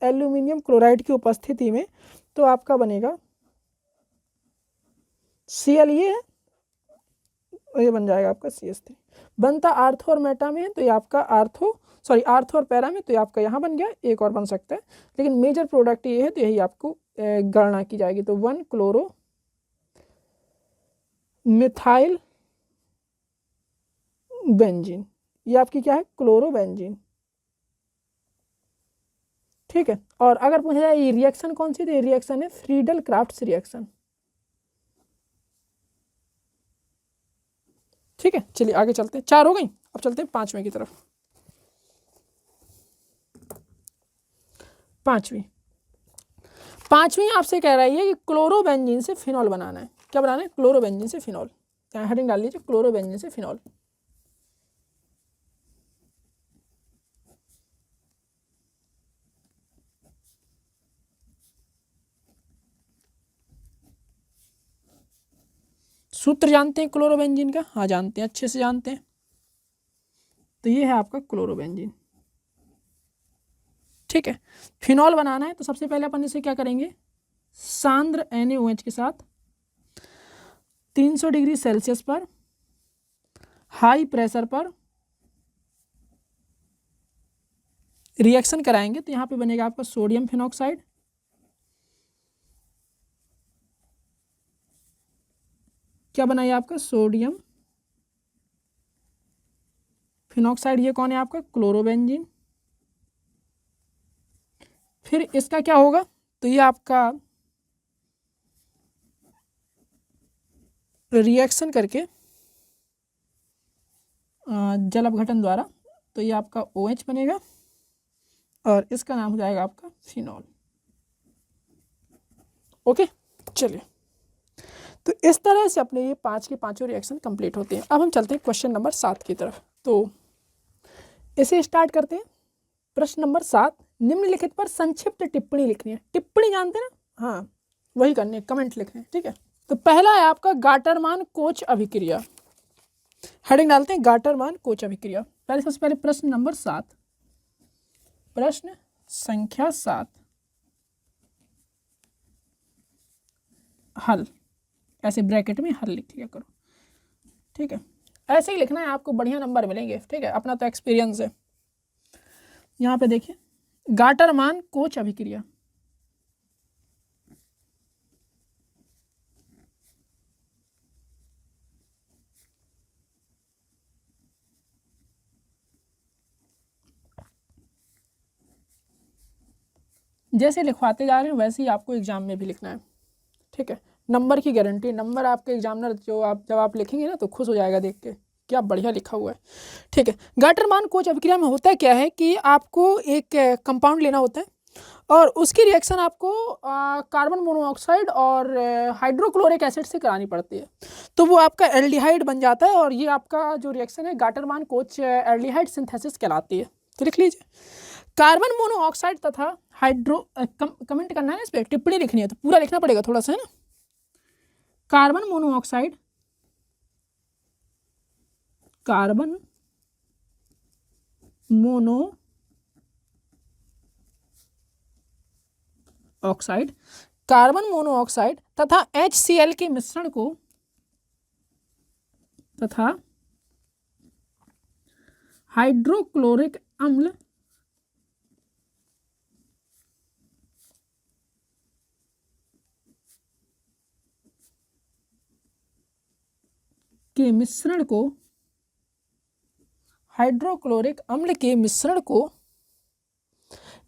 एल्यूमिनियम क्लोराइड की उपस्थिति में, तो आपका बनेगा Cl, ये बन जाएगा आपका CH3। बनता आर्थो और मेटा में है, तो ये आपका आर्थो और पैरा में, तो ये आपका यहाँ बन गया। एक और बन सकता है, लेकिन मेजर प्रोडक्ट ये है, तो यही आपको गणना की जाएगी। तो 1 क्लोरो मिथाइल बेंजीन, ये आपकी क्या है, क्लोरोबेंजीन। ठीक है, और अगर पूछा जाए ये रिएक्शन कौन सी, तो ये रिएक्शन है फ्रीडल क्राफ्ट रिएक्शन। ठीक है, चलिए आगे चलते हैं, 4 हो गई, अब चलते हैं 5वें की तरफ। 5वीं आपसे कह रहा है कि क्लोरोबेंजीन से फिनॉल बनाना है। क्या बनाना है, क्लोरोबेंजीन से फिनॉल। यहाँ हेडिंग डाल लीजिए, क्लोरोबेंजीन से फिनॉल। सूत्र जानते हैं क्लोरोबेंजीन का, हाँ जानते हैं, अच्छे से जानते हैं। तो ये है आपका क्लोरोबेंजीन। ठीक है, फिनॉल बनाना है, तो सबसे पहले अपन इसे क्या करेंगे, सांद्र NaOH के साथ 300 डिग्री सेल्सियस पर हाई प्रेशर पर रिएक्शन कराएंगे। तो यहाँ पे बनेगा आपका सोडियम फिनॉक्साइड, क्या बना है आपका, सोडियम फिनॉक्साइड। ये कौन है आपका, क्लोरोबेंजीन। फिर इसका क्या होगा, तो ये आपका रिएक्शन करके जल अपघटन द्वारा, तो ये आपका OH बनेगा और इसका नाम हो जाएगा आपका फिनॉल। ओके, चलिए, तो इस तरह से अपने ये 5 के 5 रिएक्शन कंप्लीट होते हैं। अब हम चलते हैं क्वेश्चन नंबर 7 की तरफ। तो इसे स्टार्ट करते हैं। प्रश्न नंबर 7, निम्नलिखित पर संक्षिप्त टिप्पणी लिखनी है। टिप्पणी जानते हैं ना, हाँ वही करनी है, कमेंट लिखने हैं। ठीक है, तो पहला है आपका गाटरमान कोच अभिक्रिया। हेडिंग डालते हैं गाटरमान कोच अभिक्रिया। पहले सबसे पहले प्रश्न नंबर 7, प्रश्न संख्या 7 हल, ऐसे ब्रैकेट में हल लिख लिया करो। ठीक है, ऐसे ही लिखना है, आपको बढ़िया नंबर मिलेंगे। ठीक है, अपना तो एक्सपीरियंस है। यहाँ पे देखिए, गाटरमान कोच अभिक्रिया, जैसे लिखवाते जा रहे हैं वैसे ही आपको एग्जाम में भी लिखना है। ठीक है, नंबर की गारंटी, नंबर आपके एग्जामिनर जो आप जब आप लिखेंगे ना तो खुश हो जाएगा देख के, क्या बढ़िया लिखा हुआ है। ठीक है, गाटरमान कोच अभिक्रिया में होता क्या है कि आपको एक कंपाउंड लेना होता है और उसकी रिएक्शन आपको कार्बन मोनोऑक्साइड और हाइड्रोक्लोरिक एसिड से करानी पड़ती है, तो वो आपका एल्डिहाइड बन जाता है और ये आपका जो रिएक्शन है गाटरमान कोच एल्डिहाइड सिंथेसिस कहलाती है। तो लिख लीजिए, कार्बन मोनोऑक्साइड तथा कमेंट करना है इस पर, टिप्पणी लिखनी है तो पूरा लिखना पड़ेगा थोड़ा सा, है ना। कार्बन मोनोऑक्साइड कार्बन मोनोऑक्साइड तथा HCl के मिश्रण को तथा हाइड्रोक्लोरिक अम्ल के मिश्रण को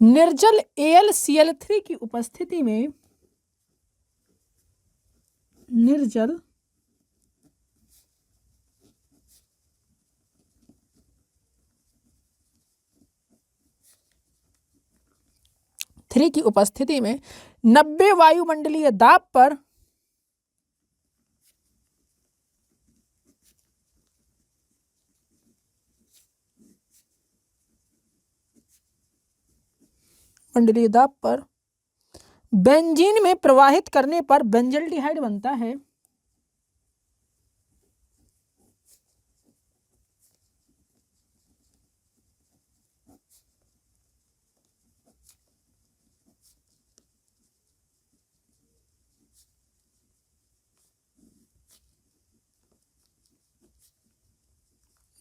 निर्जल AlCl3 की उपस्थिति में की उपस्थिति में 90 वायुमंडलीय दाब पर बेंजीन में प्रवाहित करने पर बेंजल्डिहाइड बनता है।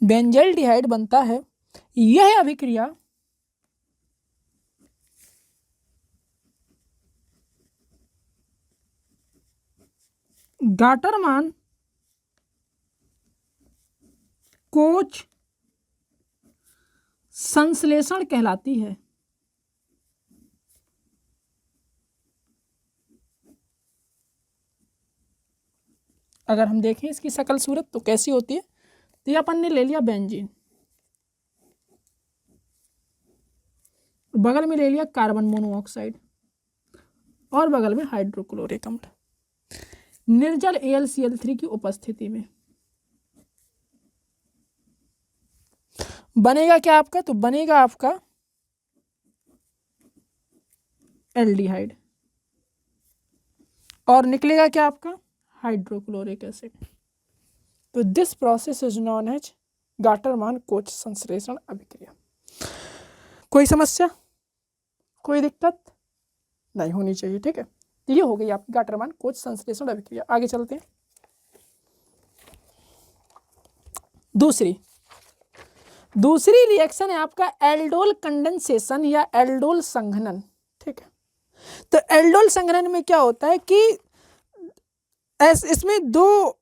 बेंजल्डिहाइड बनता है। यह अभिक्रिया गाटरमान कोच संश्लेषण कहलाती है। अगर हम देखें इसकी शकल सूरत तो कैसी होती है, तो ये अपन ने ले लिया बेंजीन, बगल में ले लिया कार्बन मोनोऑक्साइड और बगल में हाइड्रोक्लोरिक अम्ल, निर्जल AlCl3 की उपस्थिति में बनेगा क्या आपका, तो बनेगा आपका एल्डिहाइड और निकलेगा क्या आपका हाइड्रोक्लोरिक एसिड। तो this process is known as Gattermann Koch संश्लेषण अभिक्रिया। कोई समस्या, कोई दिक्कत नहीं होनी चाहिए। ठीक है, तो ये हो गई आपकी गाटरमान कोच संश्लेषण अभिक्रिया। आगे चलते हैं। दूसरी रिएक्शन है आपका एल्डोल कंडेंसेशन या एल्डोल संघनन। ठीक है, तो एल्डोल संघनन में क्या होता है कि इसमें 2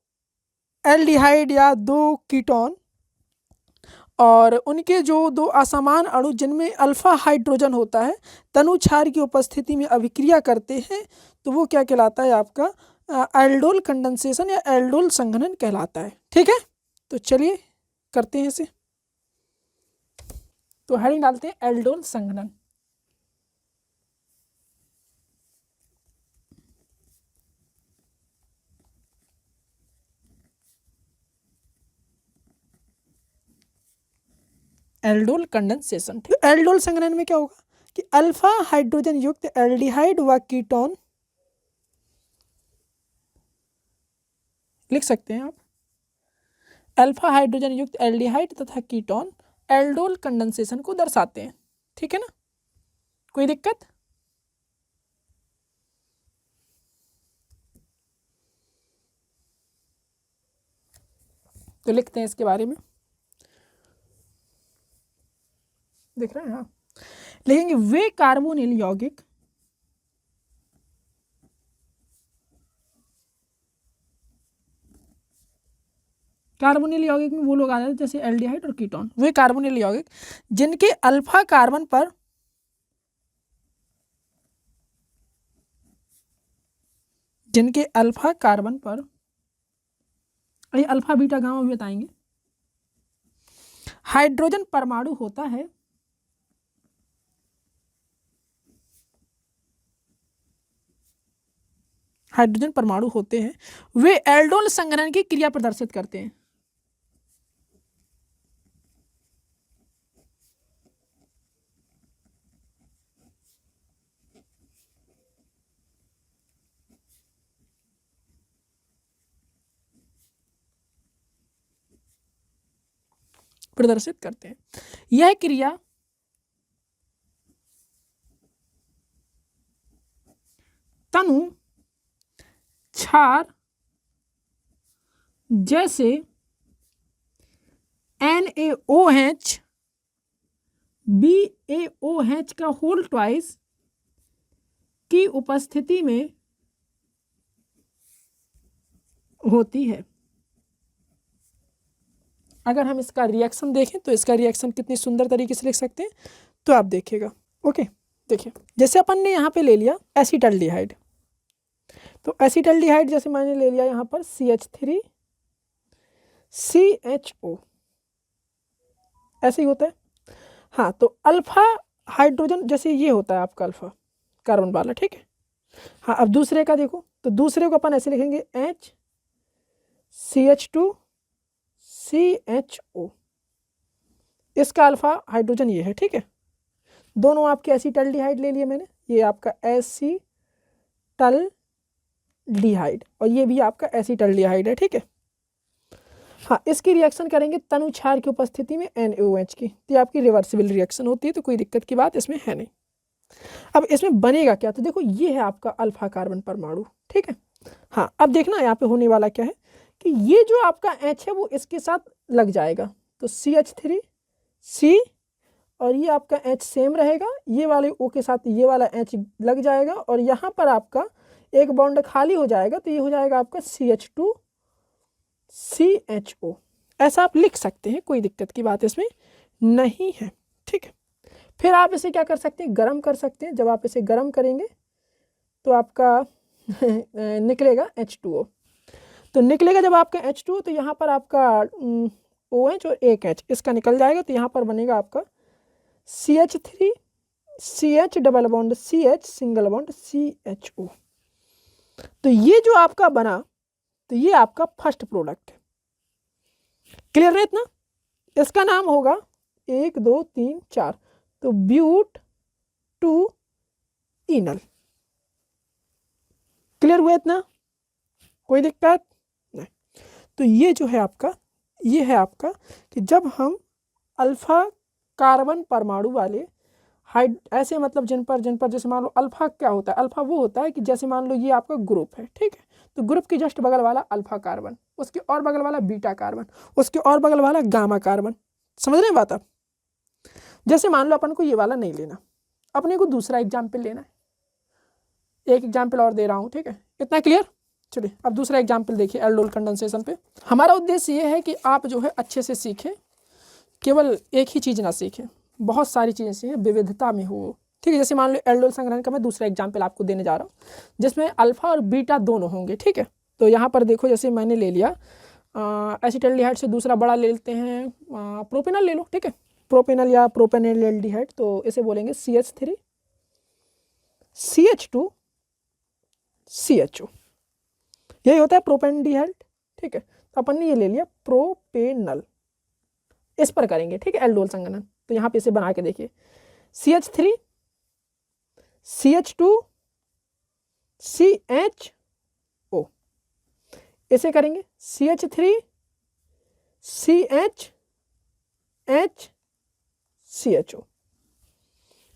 एल्डिहाइड या 2 कीटोन और उनके जो 2 असमान अणु जिनमें अल्फा हाइड्रोजन होता है तनु क्षार की उपस्थिति में अभिक्रिया करते हैं, तो वो क्या कहलाता है आपका एल्डोल कंडेंसेशन या एल्डोल संघनन कहलाता है। ठीक है, तो चलिए करते हैं इसे। तो हेडिंग डालते हैं एल्डोल संघनन। Aldol condensation. एल्डोल संघनन में क्या होगा कि अल्फा हाइड्रोजन युक्त एल्डिहाइड व कीटोन, लिख सकते हैं आप, अल्फा हाइड्रोजन युक्त एल्डिहाइड तथा कीटोन एल्डोल कंडेंसेशन को दर्शाते हैं। ठीक है ना, कोई दिक्कत? तो लिखते हैं इसके बारे में, दिख रहा है। हाँ, लिखेंगे वे कार्बोनिल यौगिक कार्बोनिल यौगिक में वो लोग आ जाते हैं जैसे एल्डिहाइड और कीटोन, वे कार्बोनिल यौगिक जिनके अल्फा कार्बन पर जिनके अल्फा कार्बन पर, ये अल्फा बीटा गामा भी बताएंगे, हाइड्रोजन परमाणु होता है, हाइड्रोजन परमाणु होते हैं, वे एल्डोल संघनन की क्रिया प्रदर्शित करते हैं। प्रदर्शित करते हैं। यह क्रिया तनु क्षार जैसे NaOH BaOH का होल ट्वाइस की उपस्थिति में होती है। अगर हम इसका रिएक्शन देखें तो इसका रिएक्शन कितनी सुंदर तरीके से लिख सकते हैं, तो आप देखिएगा। ओके, देखिए जैसे अपन ने यहाँ पे ले लिया एसिटल्डिहाइड, तो एसिटल्डिहाइड जैसे मैंने ले लिया यहाँ पर CH3CHO, ऐसे ही होता है। हाँ, तो अल्फा हाइड्रोजन जैसे ये होता है आपका अल्फा कार्बन वाला, ठीक है। हाँ, अब दूसरे का देखो, तो दूसरे को अपन ऐसे लिखेंगे HCH2CHO, इसका अल्फा हाइड्रोजन ये है, ठीक है। दोनों आपके एसिटल्डिहाइड ले लिए मैंने, ये आपका एसिटल्डिहाइड और ये भी आपका एसिटल्डिहाइड है, ठीक है। हाँ, इसकी रिएक्शन करेंगे तनु क्षार की उपस्थिति में NaOH की, तो ये आपकी रिवर्सिबल रिएक्शन होती है, तो कोई दिक्कत की बात इसमें है नहीं। अब इसमें बनेगा क्या, तो देखो ये है आपका अल्फा कार्बन परमाणु, ठीक है। हाँ, अब देखना यहाँ पे होने वाला क्या है कि ये जो आपका H है वो इसके साथ लग जाएगा, तो CH3C और ये आपका H सेम रहेगा, ये वाले O के साथ ये वाला H लग जाएगा और यहाँ पर आपका एक बॉन्ड खाली हो जाएगा, तो ये हो जाएगा आपका CH2CHO। ऐसा आप लिख सकते हैं, कोई दिक्कत की बात इसमें नहीं है, ठीक है। फिर आप इसे क्या कर सकते हैं, गर्म कर सकते हैं। जब आप इसे गर्म करेंगे तो आपका निकलेगा H2O, तो निकलेगा जब आपका H2O तो यहाँ पर आपका OH और एक H इसका निकल जाएगा, तो यहाँ पर बनेगा आपका CH3CH double bond CH single bond CHO। तो ये जो आपका बना, तो ये आपका फर्स्ट प्रोडक्ट है। क्लियर है इतना? इसका नाम होगा 1 2 3 4, तो ब्यूट टू इनल। क्लियर हुआ इतना? कोई दिक्कत नहीं। तो ये जो है आपका, ये है आपका कि जब हम अल्फा कार्बन परमाणु वाले ऐसे मतलब जिन पर जैसे मान लो अल्फा क्या होता है, अल्फा वो होता है कि जैसे मान लो ये आपका ग्रुप है, ठीक है, तो ग्रुप के जस्ट बगल वाला अल्फा कार्बन, उसके और बगल वाला बीटा कार्बन, उसके और बगल वाला गामा कार्बन। समझ रहे हैं बात आप? जैसे मान लो अपन को ये वाला नहीं लेना, अपने को दूसरा एग्जाम्पल लेना है। एक एग्जाम्पल और दे रहा हूँ, ठीक है, इतना क्लियर? चलिए अब दूसरा एग्जाम्पल देखिए एल्डोल कंडेंसेशन पे। हमारा उद्देश्य ये है कि आप जो है अच्छे से सीखें, केवल एक ही चीज़ ना सीखें, बहुत सारी चीज़ें सीखें, विविधता में हो, ठीक है। जैसे मान लो एल्डोल संग्रहण का मैं दूसरा एग्जाम्पल आपको देने जा रहा हूँ, जिसमें अल्फा और बीटा दोनों होंगे, ठीक है। तो यहाँ पर देखो, जैसे मैंने ले लिया एसिटल्डिहाइड से दूसरा बड़ा ले लेते हैं, प्रोपेनल ले लो, ठीक है, प्रोपेनल या प्रोपेनल्डिहाइड, तो इसे बोलेंगे CH3 CH2 CHO, यही होता है प्रोपेनडिहाइड, ठीक है। तो अपन ने ये ले लिया प्रोपेनल, इस पर करेंगे, ठीक है, एल्डोल संघनन। तो यहाँ पे इसे बना के देखिए, CH3 CH2 CHO, इसे करेंगे CH3 CH H CHO।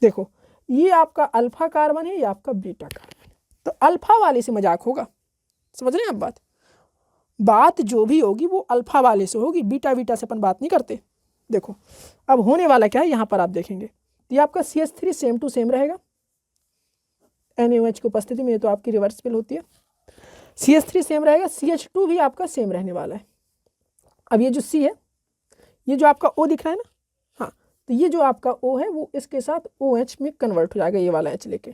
देखो ये आपका अल्फा कार्बन है, ये आपका बीटा कार्बन है, तो अल्फा वाले से मजाक होगा। समझ रहे हैं आप बात जो भी होगी वो अल्फा वाले से होगी, बीटा बीटा से अपन बात नहीं करते। देखो अब होने वाला क्या है, यहाँ पर आप देखेंगे तो ये आपका CH3 सेम टू सेम रहेगा NaOH की उपस्थिति में, तो आपकी रिवर्सिबल होती है। CH3 सेम रहेगा, CH2 भी आपका सेम रहने वाला है। अब ये जो C है, ये जो आपका O दिख रहा है ना, हाँ, तो ये जो आपका O है वो इसके साथ OH में कन्वर्ट हो जाएगा, ये वाला H लेके,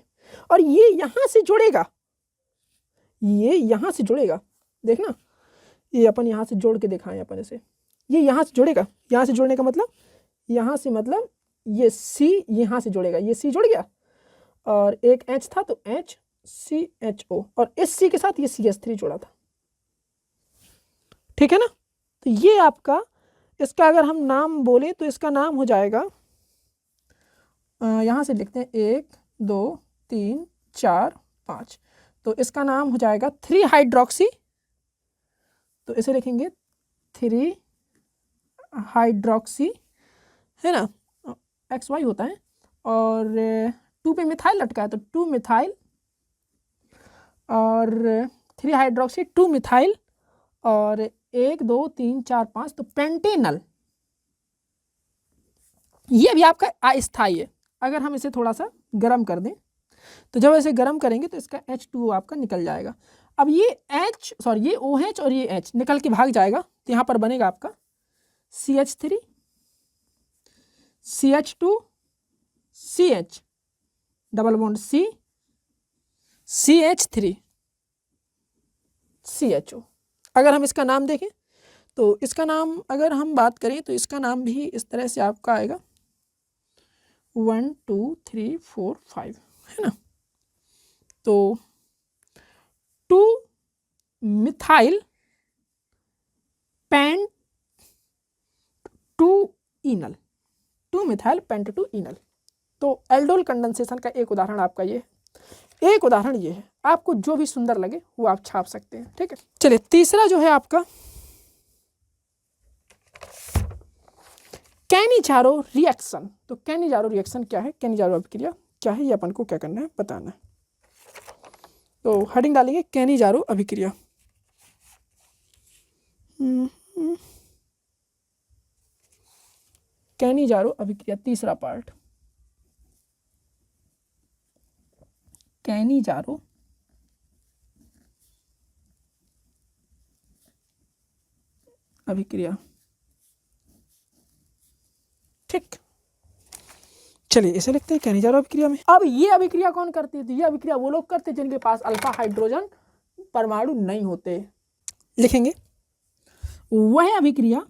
और ये यहाँ से जुड़ेगा, ये यहाँ से जुड़ेगा, देखना ये अपन यहाँ से जोड़ के दिखाएं अपन इसे, ये यहाँ से जुड़ेगा, यहाँ से जुड़ने का मतलब यहाँ से मतलब ये C यहाँ से जुड़ेगा, ये C जुड़ गया और एक H था तो HCHO और इस C के साथ ये CH3 जुड़ा था, ठीक है ना। तो ये आपका, इसका अगर हम नाम बोले तो इसका नाम हो जाएगा, यहाँ से लिखते हैं 1 2 3 4 5, तो इसका नाम हो जाएगा 3 हाइड्रोक्सी, तो इसे लिखेंगे 3 हाइड्रोक्सी, है ना, XY होता है और 2 पे मिथाइल लटका है तो 2 मिथाइल और 3 हाइड्रोक्सी 2 मिथाइल और 1 2 3 4 5 तो पेंटेनल। ये भी आपका अस्थाई है। अगर हम इसे थोड़ा सा गर्म कर दें तो जब इसे गर्म करेंगे तो इसका H2O आपका निकल जाएगा। अब ये ये OH और ये H निकल के भाग जाएगा तो यहाँ पर बनेगा आपका CH3 CH2 CH double bond C CH3 CHO। अगर हम इसका नाम देखें तो इसका नाम अगर हम बात करें तो इसका नाम भी इस तरह से आपका आएगा 1 2 3 4 5, है ना। तो 2 मिथाइल पेंट 2 इनल, 2 मिथाइल पेंट 2 इनल। तो एल्डोल कंडेंसेशन का एक उदाहरण आपका ये है, एक उदाहरण ये है। आपको जो भी सुंदर लगे वो आप छाप सकते हैं, ठीक है। चलिए तीसरा जो है आपका कैनिजारो रिएक्शन। तो कैनिजारो रिएक्शन क्या है, कैनिजारो अभिक्रिया क्या है, ये अपन को क्या करना है बताना है। तो हेडिंग डालेंगे कैनिजारो अभिक्रिया। कैनिजारो अभिक्रिया तीसरा पार्ट, कैनिजारो अभिक्रिया, ठीक। चलिए इसे लिखते हैं कैनिजारो अभिक्रिया में। अब ये अभिक्रिया कौन करती है, तो ये अभिक्रिया वो लोग करते हैं जिनके पास अल्फा हाइड्रोजन परमाणु नहीं होते। लिखेंगे वह अभिक्रिया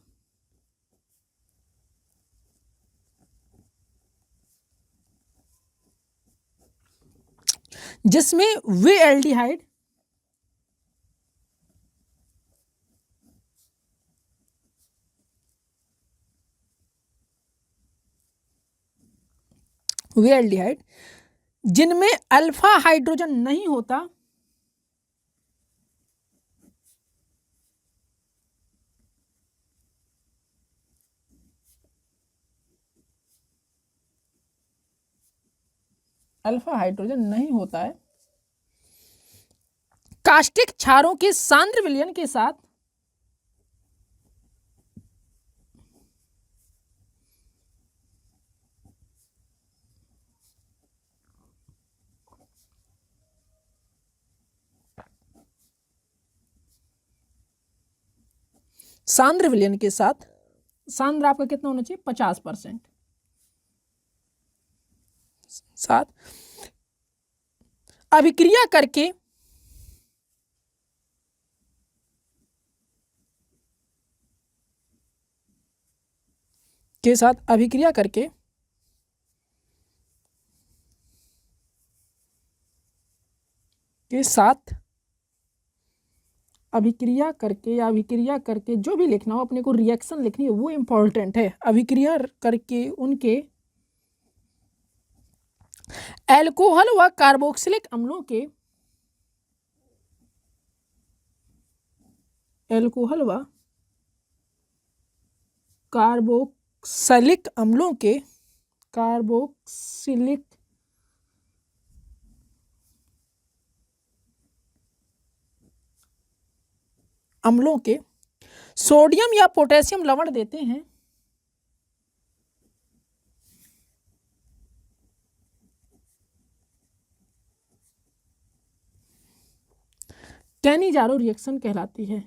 जिसमें वे एल्डिहाइड जिनमें अल्फा हाइड्रोजन नहीं होता, अल्फा हाइड्रोजन नहीं होता है, कास्टिक क्षारों के सांद्र विलयन के साथ सांद्र विलयन के साथ, सांद्र आपका कितना होना चाहिए 50% साथ अभिक्रिया करके के साथ अभिक्रिया करके के साथ अभिक्रिया करके या अभिक्रिया करके जो भी लिखना हो अपने को रिएक्शन लिखनी है वो इंपॉर्टेंट है। अभिक्रिया करके उनके एल्कोहल व कार्बोक्सिलिक अम्लों के एल्कोहल व कार्बोक्सिलिक अम्लों के कार्बोक्सिलिक अम्लों के सोडियम या पोटेशियम लवण देते हैं, कैनिजारो रिएक्शन कहलाती है।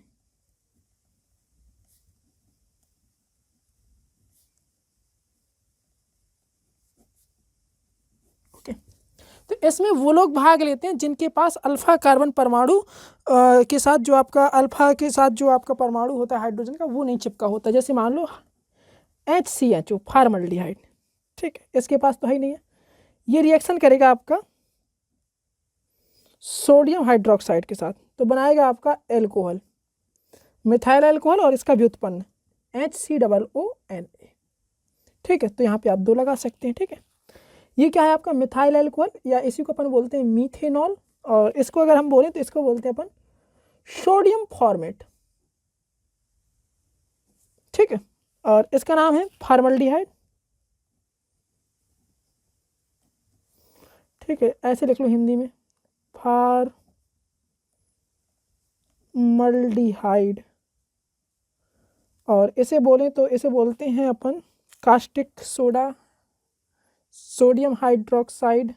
ओके, तो इसमें वो लोग भाग लेते हैं जिनके पास अल्फा कार्बन परमाणु के साथ जो आपका अल्फा के साथ जो आपका परमाणु होता है हाइड्रोजन का वो नहीं चिपका होता। जैसे मान लो HCHO फॉर्मल्डिहाइड, ठीक है, इसके पास तो है ही नहीं है। ये रिएक्शन करेगा आपका सोडियम हाइड्रोक्साइड के साथ, तो बनाएगा आपका एल्कोहल, मिथाइल एल्कोहल, और इसका व्युत्पन्न HCOONA, ठीक है। तो यहाँ पे आप 2 लगा सकते हैं, ठीक है। ये क्या है आपका मिथाइल एल्कोहल, या इसी को अपन बोलते हैं मीथेनॉल, और इसको अगर हम बोलें तो इसको बोलते हैं अपन सोडियम फॉर्मेट, ठीक है। और इसका नाम है फॉर्मल्डिहाइड, ठीक है, ऐसे लिख लो हिंदी में फॉर्मल्डिहाइड। और इसे बोलें तो इसे बोलते हैं अपन कास्टिक सोडा, सोडियम हाइड्रोक्साइड,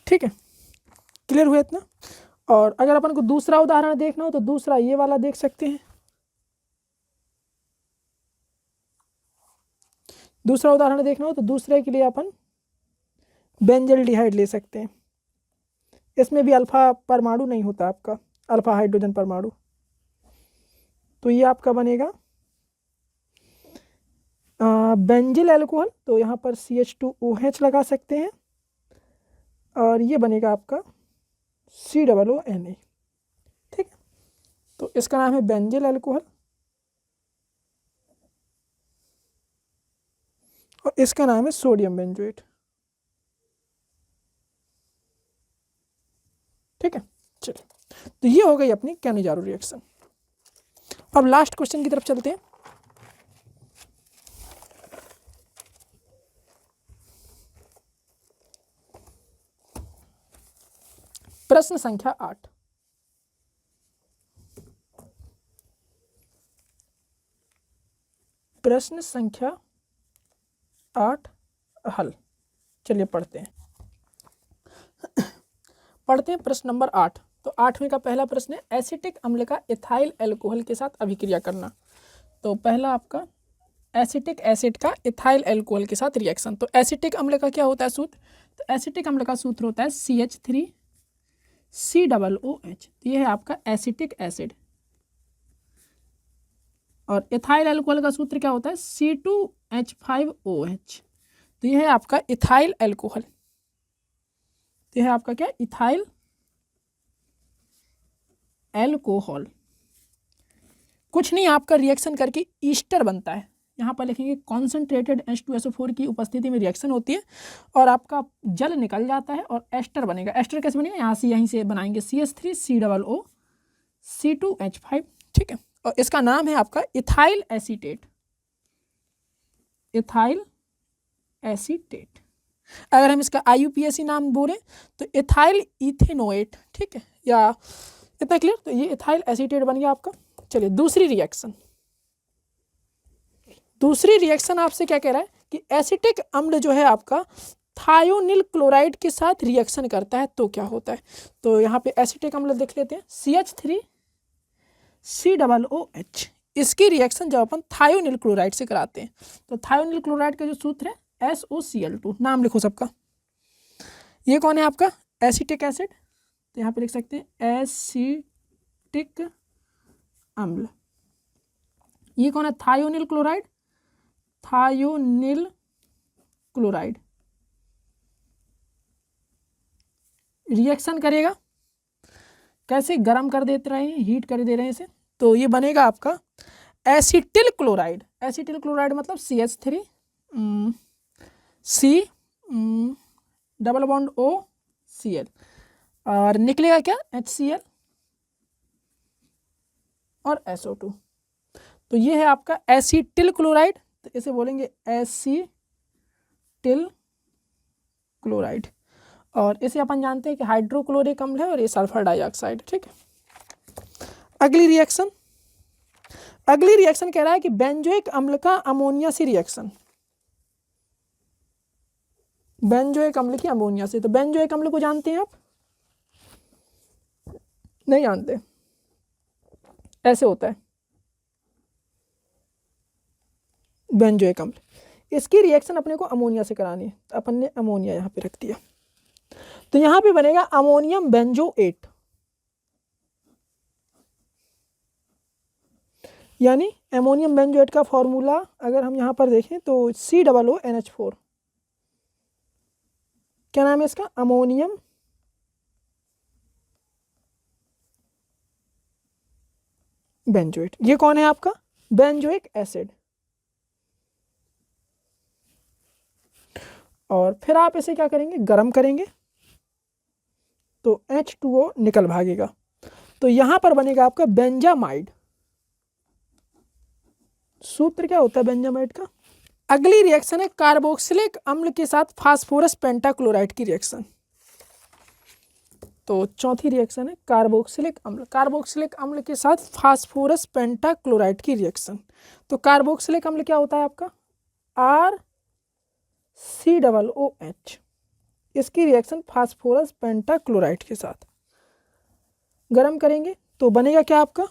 ठीक है। क्लियर हुआ इतना। और अगर अपन को दूसरा उदाहरण देखना हो तो दूसरा ये वाला देख सकते हैं। दूसरा उदाहरण देखना हो तो दूसरे के लिए अपन बेंजल्डिहाइड ले सकते हैं। इसमें भी अल्फा परमाणु नहीं होता आपका, अल्फा हाइड्रोजन परमाणु। तो ये आपका बनेगा बेंजिल एल्कोहल, तो यहाँ पर CH2OH लगा सकते हैं, और ये बनेगा आपका COONA, ठीक है। तो इसका नाम है बेंजिल एल्कोहल, और इसका नाम है सोडियम बेंजोएट, ठीक है। चलिए, तो ये हो गई अपनी कैनिजारो रिएक्शन। अब लास्ट क्वेश्चन की तरफ चलते हैं। प्रश्न संख्या 8। प्रश्न संख्या 8 हल। चलिए पढ़ते हैं। पढ़ते हैं प्रश्न नंबर 8। तो 8वें का पहला प्रश्न है एसिटिक अम्ल का इथाइल एल्कोहल के साथ अभिक्रिया करना। तो पहला आपका एसिटिक एसिड का इथाइल एल्कोहल के साथ रिएक्शन। तो एसिटिक अम्ल का क्या होता है सूत्र? तो एसिटिक अम्ल का सूत्र होता है CH3COOH। तो ये है आपका एसिटिक एसिड। और इथाइल एल्कोहल का सूत्र क्या होता है? C2H5OH। तो ये है आपका इथाइल एल्कोहल। तो यह है आपका क्या? Ethyl alcohol. कुछ नहीं, आपका रिएक्शन करके ईस्टर बनता है। यहाँ पर लिखेंगे कॉन्सेंट्रेटेड H2SO4 की उपस्थिति में रिएक्शन होती है और आपका जल निकल जाता है और एस्टर बनेगा। एस्टर कैसे बनेगा? यहाँ से यहीं से बनाएंगे CH3COO C2H5, ठीक है। और इसका नाम है आपका इथाइल एसीटेट। Ethyl acetate. अगर हम इसका IUPAC नाम बोलें तो इथाइल इथेनोएट, ठीक है। या इतना क्लियर? तो ये इथाइल एसीटेट बन गया आपका। चलिए दूसरी रिएक्शन। दूसरी रिएक्शन आपसे क्या कह रहा है कि एसिटिक अम्ल जो है आपका थायोनिल क्लोराइड के साथ रिएक्शन करता है तो क्या होता है। तो यहाँ पे एसिटिक अम्ल देख लेते हैं CH3COOH। इसकी रिएक्शन जब अपन थायोनिल क्लोराइड से कराते हैं तो थायोनिल क्लोराइड का जो सूत्र है SOCl2। नाम लिखो सबका। ये कौन है आपका? Acetic acid. तो यहाँ पे लिख सकते हैं एसिटिक अम्ल। ये कौन है? Thionyl chloride. Thionyl chloride reaction करेगा कैसे? गर्म कर देते रहे हैं, हीट कर दे रहे हैं इसे। तो ये बनेगा आपका एसिटिल क्लोराइड। एसिटिल क्लोराइड मतलब CH3 C double bond OCl और निकलेगा क्या? HCl और SO2। तो ये है आपका एसिटिल क्लोराइड। तो इसे बोलेंगे एसिटिल क्लोराइड। और इसे अपन जानते हैं कि हाइड्रोक्लोरिक अम्ल है और ये सल्फर डाइऑक्साइड, ठीक है। अगली रिएक्शन। अगली रिएक्शन कह रहा है कि बेंजोइक अम्ल का अमोनिया से रिएक्शन। बेंजोइक अम्ल की अमोनिया से। तो बेंजोइक अम्ल को जानते हैं आप? नहीं जानते? ऐसे होता है बेंजोइक अम्ल। इसकी रिएक्शन अपने को अमोनिया से करानी है, तो अपन ने अमोनिया यहाँ पे रख दिया, तो यहाँ पे बनेगा अमोनियम बेंजोएट, यानी अमोनियम बेंजोएट का फॉर्मूला अगर हम यहाँ पर देखें तो COONH4, क्या नाम है इसका, अमोनियम बेंजोएट। ये कौन है आपका, बेंजोइक एसिड। और फिर आप इसे क्या करेंगे, गर्म करेंगे तो H2O निकल भागेगा, तो यहां पर बनेगा आपका बेंजामाइड। सूत्र क्या होता है बेंजामाइड का। अगली रिएक्शन है कार्बोक्सिलिक अम्ल के साथ फास्फोरस पेंटाक्लोराइड की रिएक्शन। तो चौथी रिएक्शन है कार्बोक्सिलिक अम्ल, कार्बोक्सिलिक अम्ल के साथ फास्फोरस पेंटाक्लोराइड की रिएक्शन। तो कार्बोक्सिलिक अम्ल क्या होता है आपका, RCOOH, इसकी रिएक्शन फास्फोरस पेंटाक्लोराइड के साथ गर्म करेंगे तो बनेगा क्या आपका,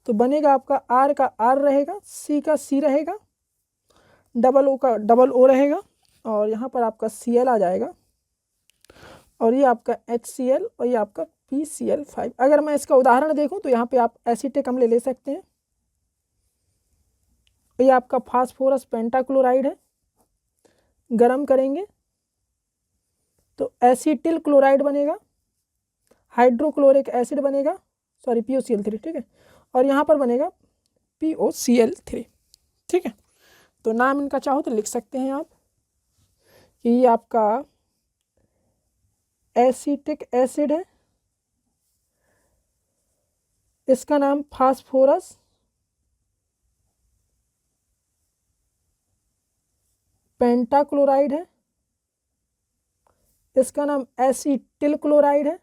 तो बनेगा आपका R का R रहेगा, C का C रहेगा, डबल O का डबल O रहेगा, और यहाँ पर आपका Cl आ जाएगा, और ये आपका HCl और ये आपका PCl5। अगर मैं इसका उदाहरण देखूं तो यहाँ पे आप एसीटिक अम्ल ले सकते हैं, ये आपका फास्फोरस पेंटाक्लोराइड है, गरम करेंगे तो एसीटिल क्लोराइड बनेगा, हाइड्रोक्लोरिक एसिड बनेगा, सॉरी POCl3, ठीक है, और यहाँ पर बनेगा POCl3, ठीक है। तो नाम इनका चाहो तो लिख सकते हैं आप कि ये आपका एसीटिक एसिड है, इसका नाम फास्फोरस पेंटाक्लोराइड है, इसका नाम एसीटिल क्लोराइड है,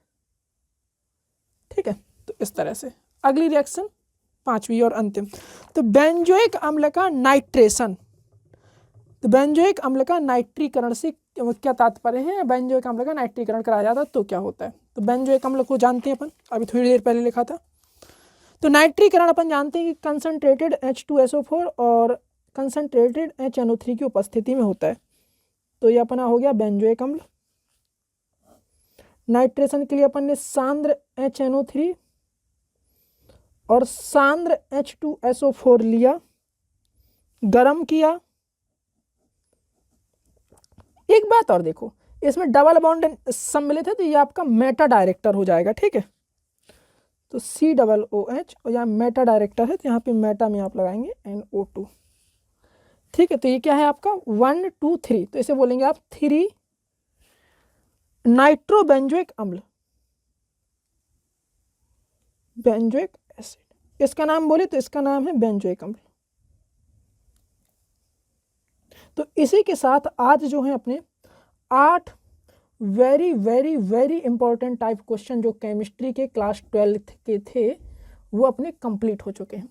ठीक है। तो इस तरह से अगली रिएक्शन पांचवी और अंतिम, तो बेंजोइक अम्ल का नाइट्रेशन। तो बेंजोइक अम्ल का नाइट्रीकरण से क्या तात्पर्य है, बेंजोइक अम्ल का नाइट्रीकरण कराया जाता है तो क्या होता है। तो बेंजोइक अम्ल को जानते हैं अपन, अभी थोड़ी देर पहले लिखा था। तो नाइट्रीकरण अपन जानते हैं कि कंसंट्रेटेड H2SO4 और कंसंट्रेटेड HNO3 की उपस्थिति में होता है, तो ये अपना हो गया बेंजोइक अम्ल। नाइट्रेशन के लिए अपन ने सांद्र HNO3 और सांद्र H2SO4 लिया, गरम किया। एक बात और देखो, इसमें डबल बॉन्ड सम्मिलित है तो ये आपका मेटा डायरेक्टर हो जाएगा, ठीक है। तो COOH और यहाँ मेटा डायरेक्टर है तो यहाँ पे मेटा में आप लगाएंगे NO2, ठीक है। तो ये क्या है आपका 1 2 3, तो इसे बोलेंगे आप 3 नाइट्रोबेंजोइक अम्ल, बेंजोइक एसिड। इसका नाम बोले तो इसका नाम है बेंजोइक अम्ल। तो इसी के साथ आज जो है अपने 8 very very very important type question जो केमिस्ट्री के क्लास 12th के थे वो अपने कंप्लीट हो चुके हैं,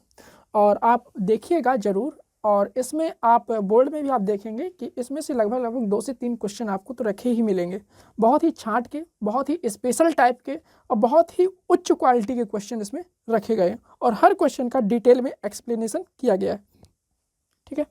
और आप देखिएगा ज़रूर। और इसमें आप बोर्ड में भी आप देखेंगे कि इसमें से लगभग 2 से 3 क्वेश्चन आपको तो रखे ही मिलेंगे, बहुत ही छांट के, बहुत ही स्पेशल टाइप के और बहुत ही उच्च क्वालिटी के क्वेश्चन इसमें रखे गए, और हर क्वेश्चन का डिटेल में एक्सप्लेनेशन किया गया है, ठीक है।